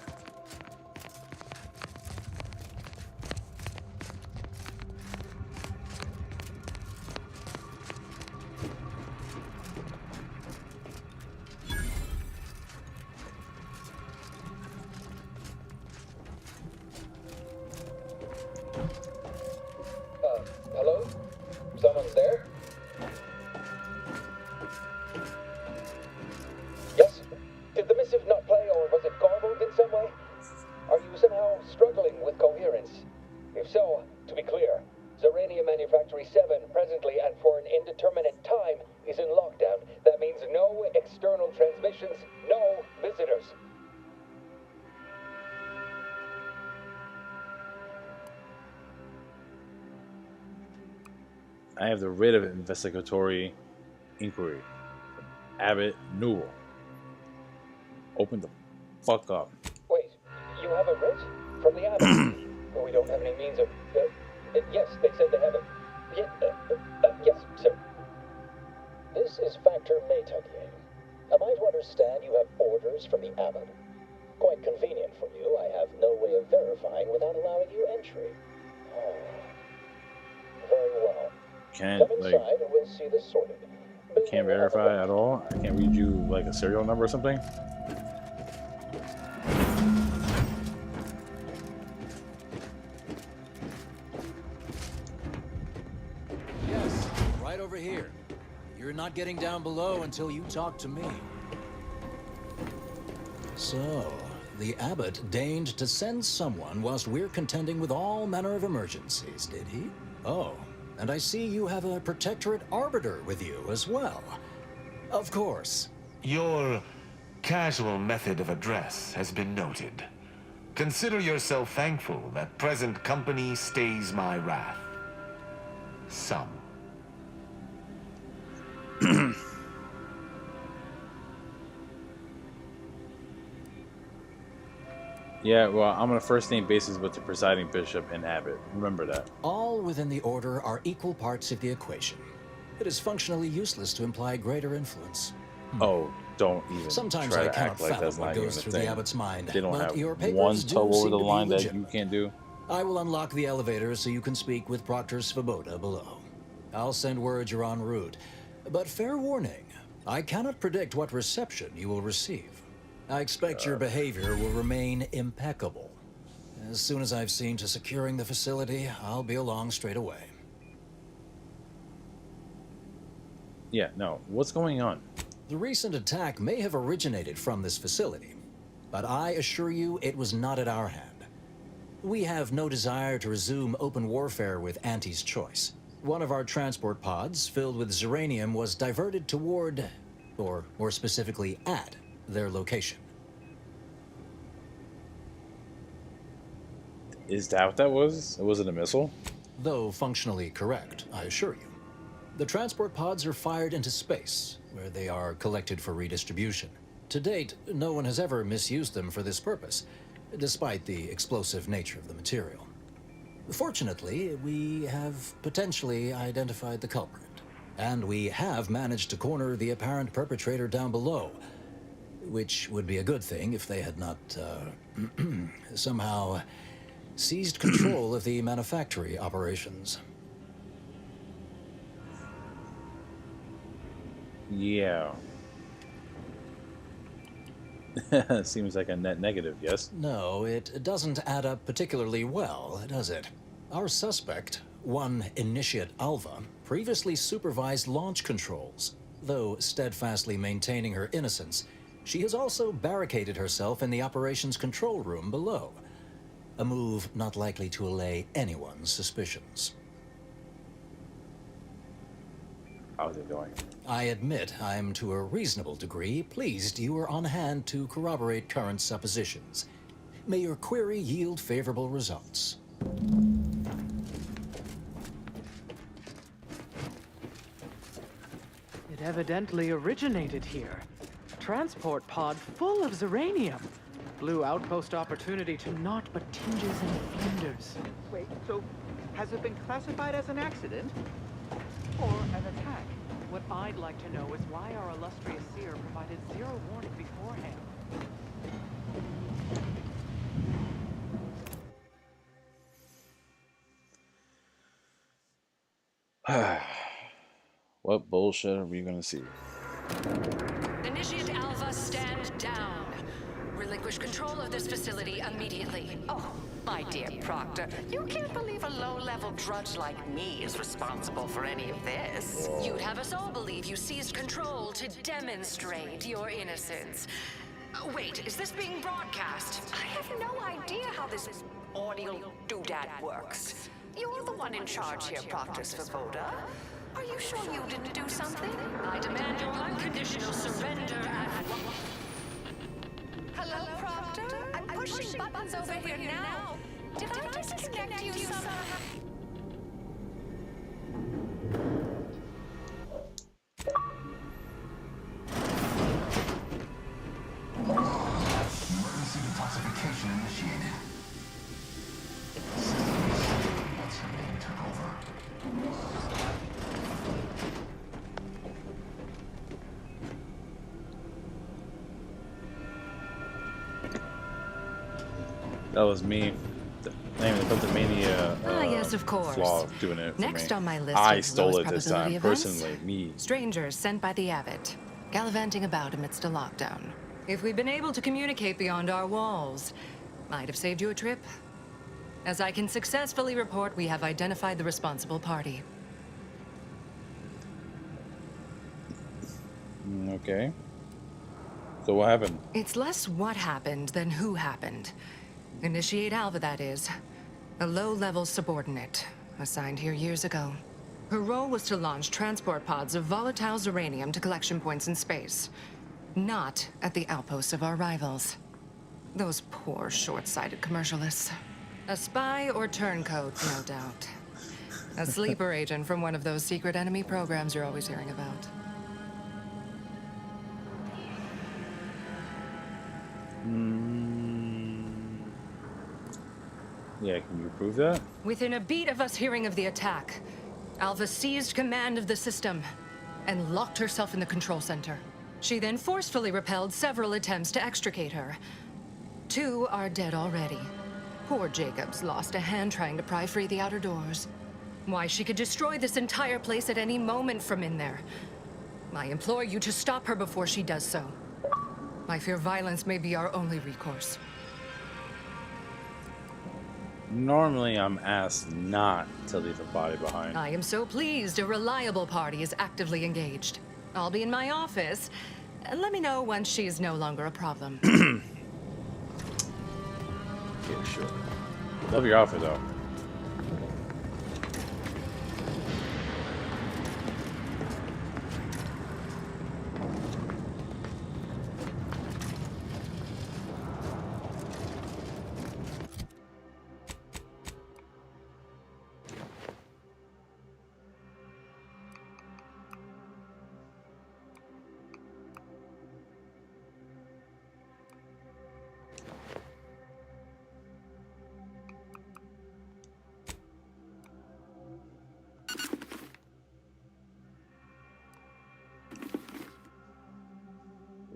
I have the writ of investigatory inquiry. Abbot Newell. Open the fuck up. Wait, you have a writ? From the Abbot? We don't have any means of... yes, they said they have a... yes, sir. This is Factor Maytugier. Am I to understand you have orders from the Abbot? Quite convenient for you. I have no way of verifying without allowing you entry. Oh. Very well. Can't, Come inside and we'll see this sorted. I can't verify at all? I can't read you like a serial number or something? Yes, right over here. You're not getting down below until you talk to me. So, the Abbot deigned to send someone whilst we're contending with all manner of emergencies, did he? Oh, and I see you have a Protectorate Arbiter with you as well. Of course. Your casual method of address has been noted. Consider yourself thankful that present company stays my wrath. Some. Yeah, well, I'm on a first-name basis with the presiding bishop and abbot. Remember that. All within the Order are equal parts of the equation. It is functionally useless to imply greater influence. Oh, don't even Sometimes try I to cannot act like fathom that's what not goes even a through thing. the Abbot's mind, They don't but have your papers one do toe over seem the to be line that legitimate. you can't do. I will unlock the elevator so you can speak with Proctor Svoboda below. I'll send word you're en route. But fair warning, I cannot predict what reception you will receive. I expect your behavior will remain impeccable. As soon as I've seen to securing the facility, I'll be along straight away. Yeah, no. What's going on? The recent attack may have originated from this facility, but I assure you it was not at our hand. We have no desire to resume open warfare with Auntie's choice. One of our transport pods, filled with Zeranium, was diverted toward, or more specifically at, their location. Is that what that was? Was it a missile? Though functionally correct, I assure you. The transport pods are fired into space, where they are collected for redistribution. To date, no one has ever misused them for this purpose, despite the explosive nature of the material. Fortunately, we have potentially identified the culprit, and we have managed to corner the apparent perpetrator down below, which would be a good thing if they had not, somehow seized control of the manufactory operations. Yeah. Seems like a net negative, yes? No, it doesn't add up particularly well, does it? Our suspect, one Initiate Alva, previously supervised launch controls. Though steadfastly maintaining her innocence, she has also barricaded herself in the operations control room below. A move not likely to allay anyone's suspicions. How's it going? I admit I'm to a reasonable degree pleased you are on hand to corroborate current suppositions. May your query yield favorable results. It evidently originated here. A transport pod full of Zeranium. Blue outpost opportunity to naught but tinges and flinders. Wait, so has it been classified as an accident? Or an attack? What I'd like to know is why our illustrious seer provided zero warning beforehand. What bullshit are we gonna see? Initiate Alpha, stand down. Relinquish control of this facility immediately. Oh, my dear Proctor, you can't believe a low-level drudge like me is responsible for any of this. You'd have us all believe you seized control to demonstrate your innocence. Wait, is this being broadcast? I have no idea how this audio doodad works. You're the one in charge here, Proctor Svoboda. Are you sure you didn't do something? I demand your unconditional surrender at once. Hello, Proctor? I'm pushing buttons over here now. Did I disconnect you somehow? That was me. The mania yes, of course. flaw of doing it for Next me. on my list I of stole lowest it this probability time, events, personally, me. Strangers sent by the Abbot, gallivanting about amidst a lockdown. If we'd been able to communicate beyond our walls, might have saved you a trip. As I can successfully report, we have identified the responsible party. Okay. So what happened? It's less what happened than who happened. Initiate Alva, that is. A low-level subordinate, assigned here years ago. Her role was to launch transport pods of volatile uranium to collection points in space. Not at the outposts of our rivals. Those poor, short-sighted commercialists. A spy or turncoat, no doubt. A sleeper agent from one of those secret enemy programs you're always hearing about. Yeah, can you prove that? Within a beat of us hearing of the attack, Alva seized command of the system and locked herself in the control center. She then forcefully repelled several attempts to extricate her. 2 are dead already. Poor Jacobs lost a hand trying to pry free the outer doors. Why, she could destroy this entire place at any moment from in there. I implore you to stop her before she does so. I fear violence may be our only recourse. Normally, I'm asked not to leave a body behind. I am so pleased a reliable party is actively engaged. I'll be in my office. Let me know once she's no longer a problem. Yeah, sure. Love your outfit, though.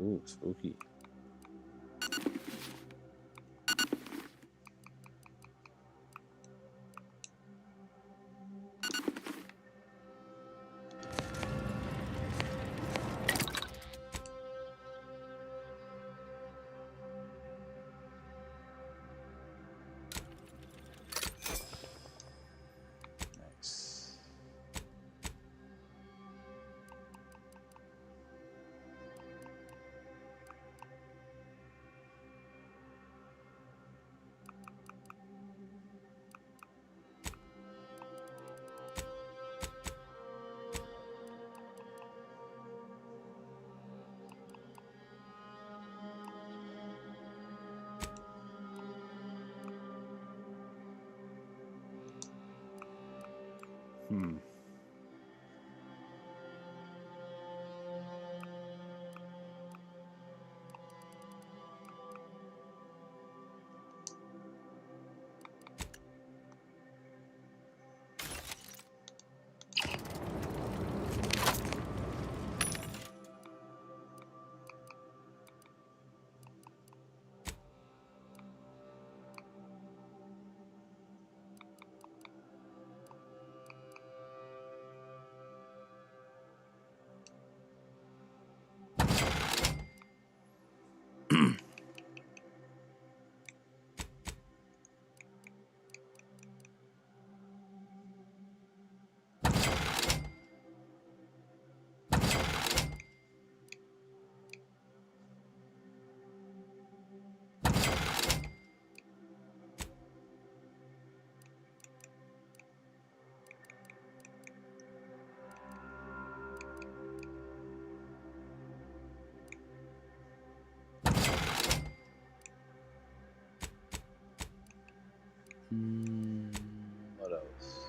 Ooh, spooky. Nice. What else?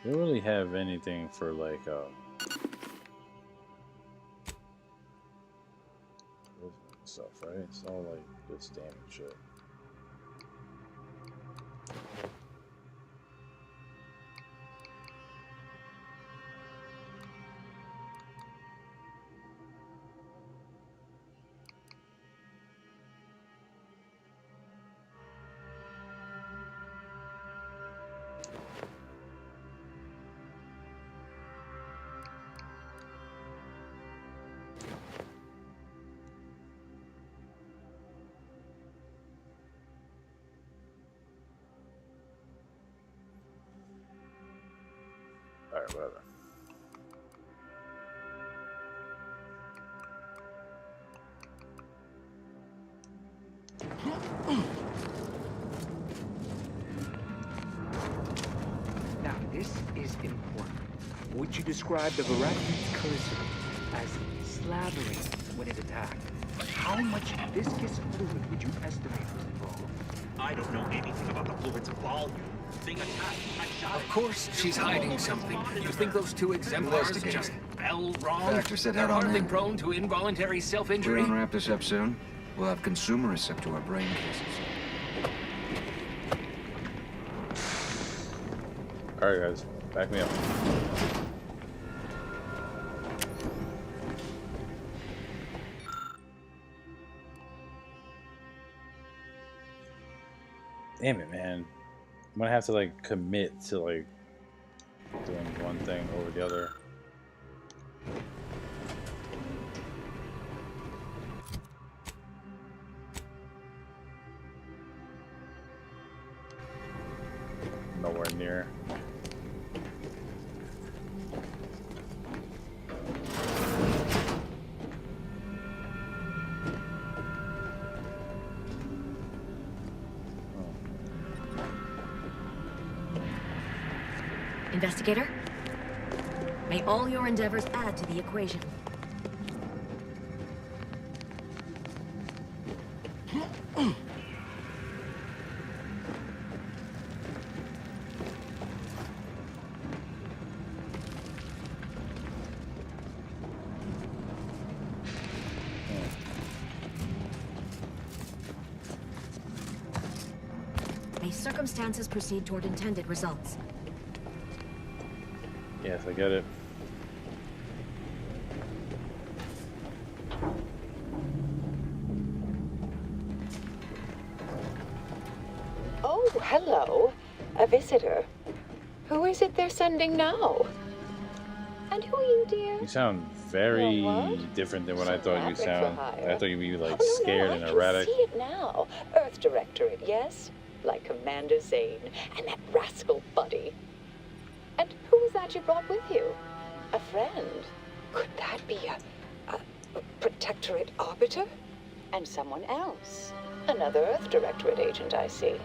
Don't really have anything for like right? It's all like this damage shit. Alright, whatever. Now, this is important. Would you describe the Veracian's cursor as slavering when it attacked? How much viscous fluid would you estimate was involved? I don't know anything about the fluid's volume. Thing attacked. I shot Of course, she's hiding something. You think those two exemplars just fell wrong? Factor said They're head on hardly in. prone to involuntary We self-injury. don't wrap this up soon, we'll have consumerists up to our brain cases. Alright, guys. Back me up. Damn it, man. I'm gonna have to like commit to like doing one thing over the other. Nowhere near. Investigator, may all your endeavors add to the equation. May circumstances proceed toward intended results. Yes, I get it. Oh, hello. A visitor. Who is it they're sending now? And who are you, dear? You sound very different than what I thought you'd sound. I thought you'd be like scared and erratic. I see it now. Earth Directorate, yes? Like Commander Zane and that rascal Buddy. And who was that you brought with you? A friend? Could that be a Protectorate Arbiter? And someone else? Another Earth Directorate agent, I see.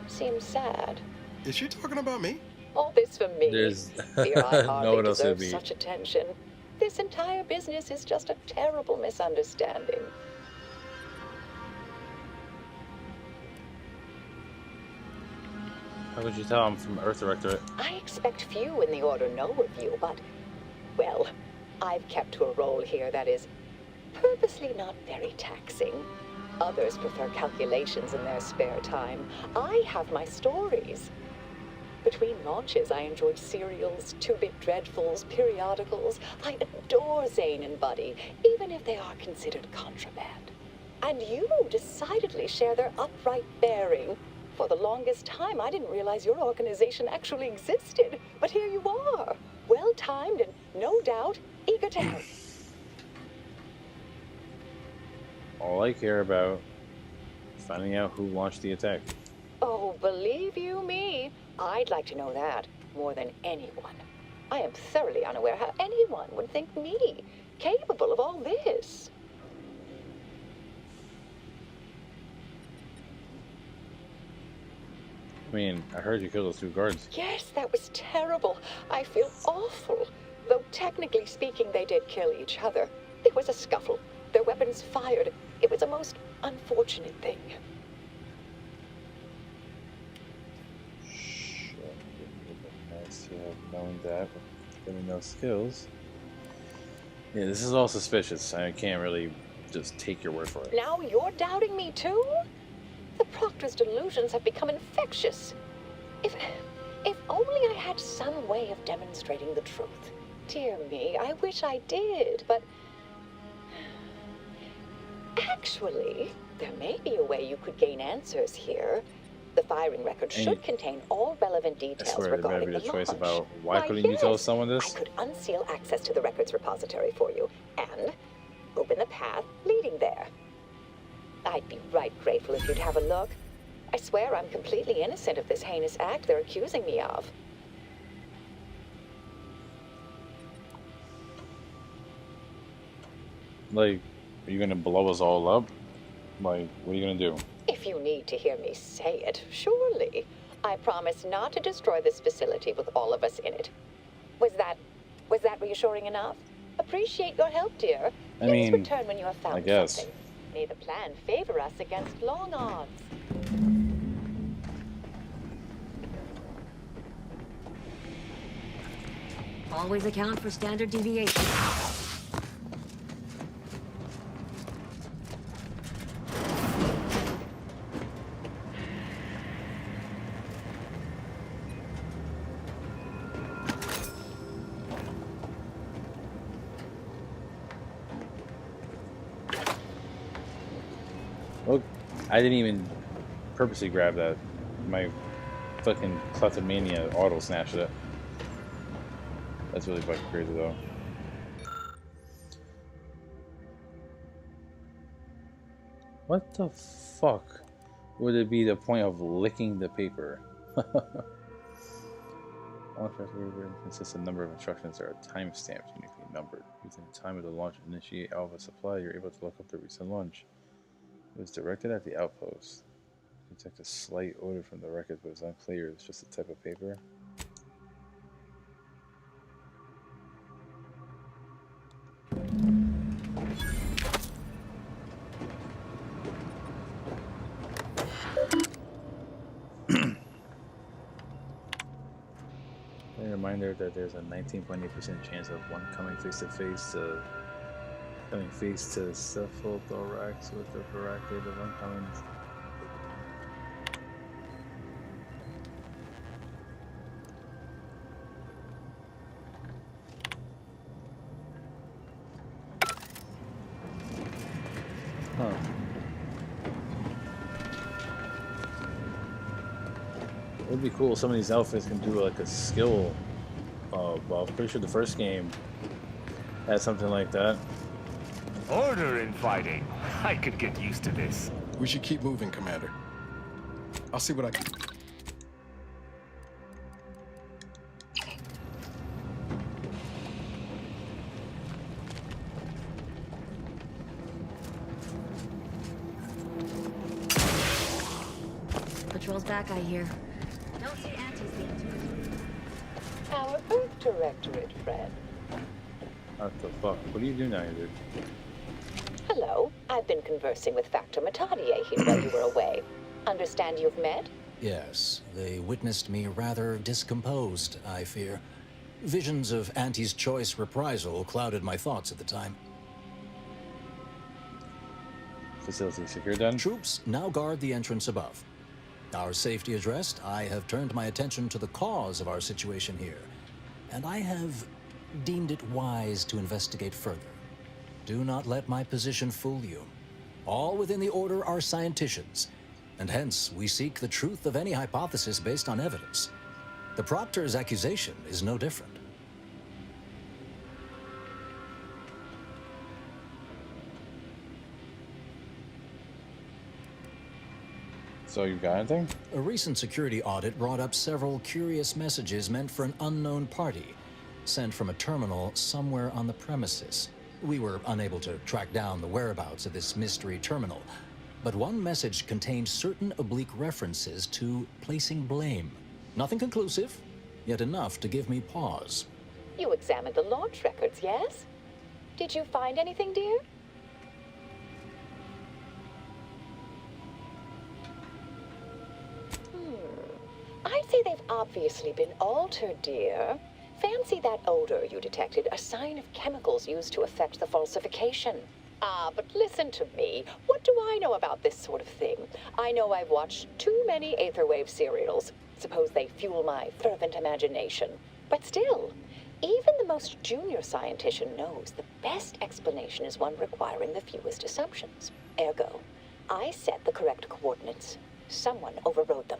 Seems sad. Is she talking about me? All this for me. There's Fear I no hardly one else would deserve be. such attention. This entire business is just a terrible misunderstanding. How could you tell I'm from Earth Directorate? I expect few in the Order know of you, but, well, I've kept to a role here that is purposely not very taxing. Others prefer calculations in their spare time. I have my stories. Between launches, I enjoy serials, two-bit dreadfuls, periodicals. I adore Zane and Buddy, even if they are considered contraband. And you decidedly share their upright bearing. For the longest time, I didn't realize your organization actually existed. But here you are, well-timed and, no doubt, eager to help. All I care about is finding out who launched the attack. Oh, believe you me, I'd like to know that more than anyone. I am thoroughly unaware how anyone would think me capable of all this. I mean, I heard you killed those two guards. Yes, that was terrible. I feel awful. Though technically speaking, they did kill each other. There was a scuffle. Their weapons fired. It was a most unfortunate thing. Nice to have known that, but getting those skills. Yeah, this is all suspicious. I can't really just take your word for it. Now you're doubting me too? The Proctor's delusions have become infectious. If only I had some way of demonstrating the truth. Dear me, I wish I did, but... Actually, there may be a way you could gain answers here. The firing record should contain all relevant details regarding the choice launch. about why couldn't you tell someone this? I could unseal access to the records repository for you and open the path leading there. I'd be right grateful if you'd have a look. I swear I'm completely innocent of this heinous act they're accusing me of. Like, are you gonna blow us all up? Like, what are you gonna do? If you need to hear me say it, surely. I promise not to destroy this facility with all of us in it. Was that reassuring enough? Appreciate your help, dear. Please return when you have found something. May the plan favor us against long odds. Always account for standard deviation. Look, I didn't even purposely grab that. My fucking kleptomania auto snatched it. That's really fucking crazy though. What the fuck would it be the point of licking the paper? Launch record consists of a number of instructions that are time-stamped, uniquely numbered. Using the time of the launch to initiate Alpha supply, you're able to look up the recent launch. It was directed at the outpost. You detect a slight odor from the records, but it's unclear. It's just a type of paper. A reminder that there's a 19.8% chance of one coming face to cephalothorax with the varacate of oncoming. Huh. It would be cool if some of these outfits can do like a skill well, I'm pretty sure the first game had something like that. Order in fighting. I could get used to this. We should keep moving, Commander. I'll see what I can... Patrol's back, I hear. Don't see Auntie's being too. Our Earth Directorate friend. What the fuck? What do you do now, dude? Hello. I've been conversing with Factor Matadier here while you were away. Understand you've met? Yes, they witnessed me rather discomposed, I fear. Visions of Auntie's choice reprisal clouded my thoughts at the time. Facility secure then? Troops now guard the entrance above. Our safety addressed, I have turned my attention to the cause of our situation here, and I have deemed it wise to investigate further. Do not let my position fool you. All within the Order are scienticians, and hence we seek the truth of any hypothesis based on evidence. The Proctor's accusation is no different. So you got anything? A recent security audit brought up several curious messages meant for an unknown party, sent from a terminal somewhere on the premises. We were unable to track down the whereabouts of this mystery terminal, but one message contained certain oblique references to placing blame. Nothing conclusive, yet enough to give me pause. You examined the launch records, yes? Did you find anything, dear? I'd say they've obviously been altered, dear. Fancy that odor you detected, a sign of chemicals used to effect the falsification. But listen to me. What do I know about this sort of thing? I know I've watched too many Aetherwave serials. Suppose they fuel my fervent imagination. But still, even the most junior scientician knows the best explanation is one requiring the fewest assumptions. Ergo, I set the correct coordinates. Someone overrode them.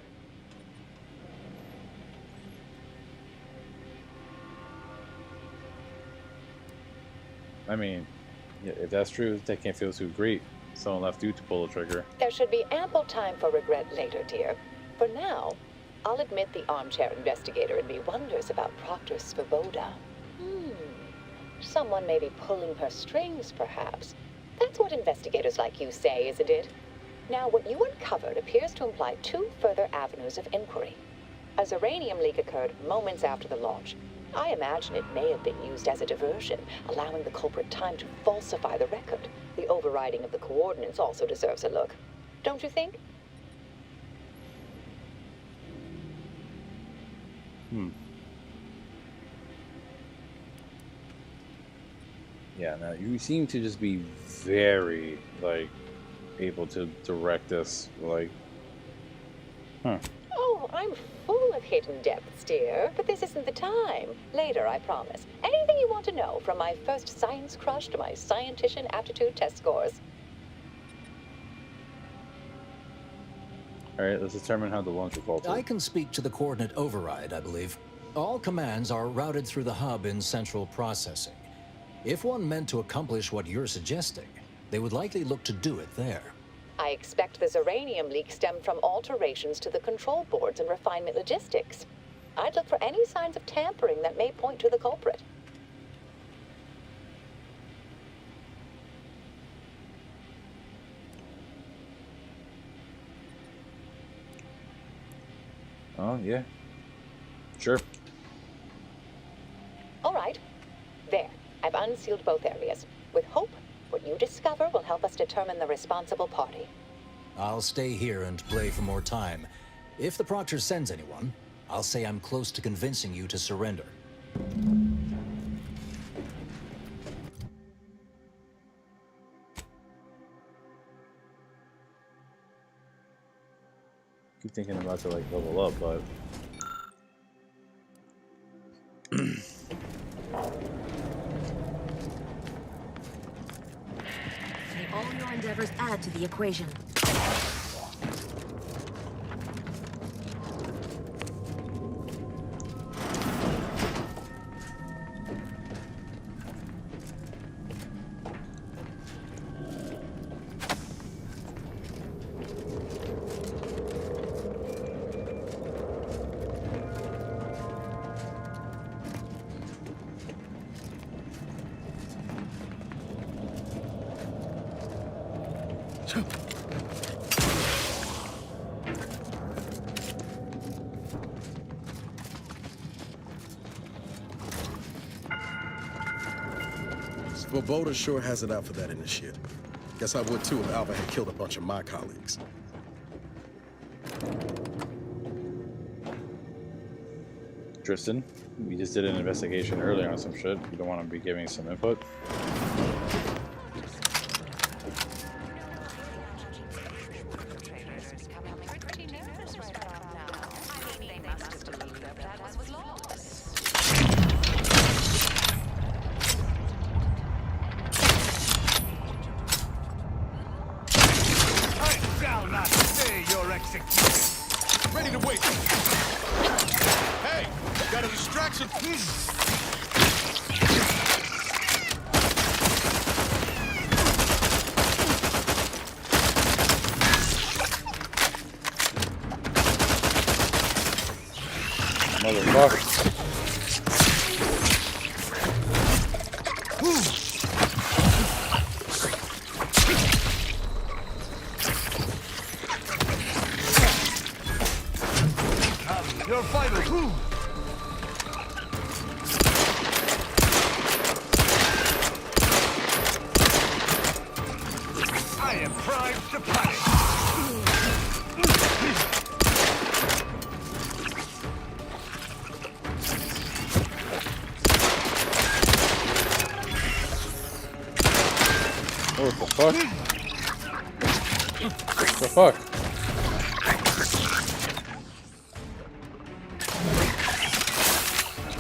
I mean, yeah, if that's true, that can't feel too great. Someone left you to pull the trigger. There should be ample time for regret later, dear. For now, I'll admit the armchair investigator in me wonders about Proctor Svoboda. Someone may be pulling her strings, perhaps. That's what investigators like you say, isn't it? Now, what you uncovered appears to imply two further avenues of inquiry. A Zeranium leak occurred moments after the launch. I imagine it may have been used as a diversion, allowing the culprit time to falsify the record. The overriding of the coordinates also deserves a look. Don't you think? Yeah, now you seem to just be very, like, able to direct this, like, Oh, I'm full of hidden depths, dear, but this isn't the time. Later, I promise. Anything you want to know, from my first science crush to my scientician aptitude test scores. Alright, let's determine how the launch will fall through. I can speak to the coordinate override, I believe. All commands are routed through the hub in central processing. If one meant to accomplish what you're suggesting, they would likely look to do it there. I expect the Zeranium leak stemmed from alterations to the control boards and refinement logistics. I'd look for any signs of tampering that may point to the culprit. Oh, yeah. Sure. All right. There. I've unsealed both areas. With hope, what you discover will help us determine the responsible party. I'll stay here and play for more time. If the Proctor sends anyone, I'll say I'm close to convincing you to surrender. Keep thinking about to, like, level up, but... May all your endeavors add to the equation. Svoboda sure has it out for that initiate. Guess I would too if Alva had killed a bunch of my colleagues. Tristan, we just did an investigation earlier on some shit. You don't want to be giving some input? Ready to wait. Hey, got a distraction. Motherfucker. You're vital. I am primed to punish. What the fuck? What the fuck?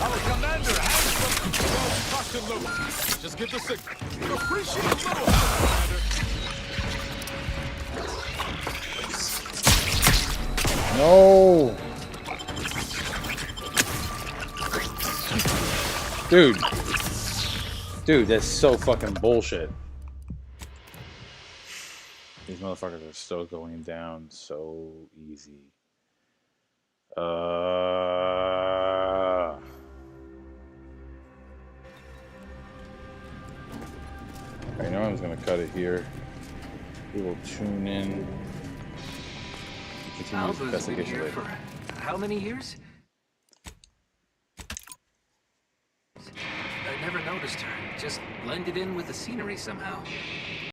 Our commander has some construction load. Just give the signal. Appreciate a little help, commander. No. Dude, that's so fucking bullshit. These motherfuckers are still going down so easy. I know I'm just gonna cut it here. We will tune in. Continue this investigation later. How many years? I never noticed her. Just blended in with the scenery somehow.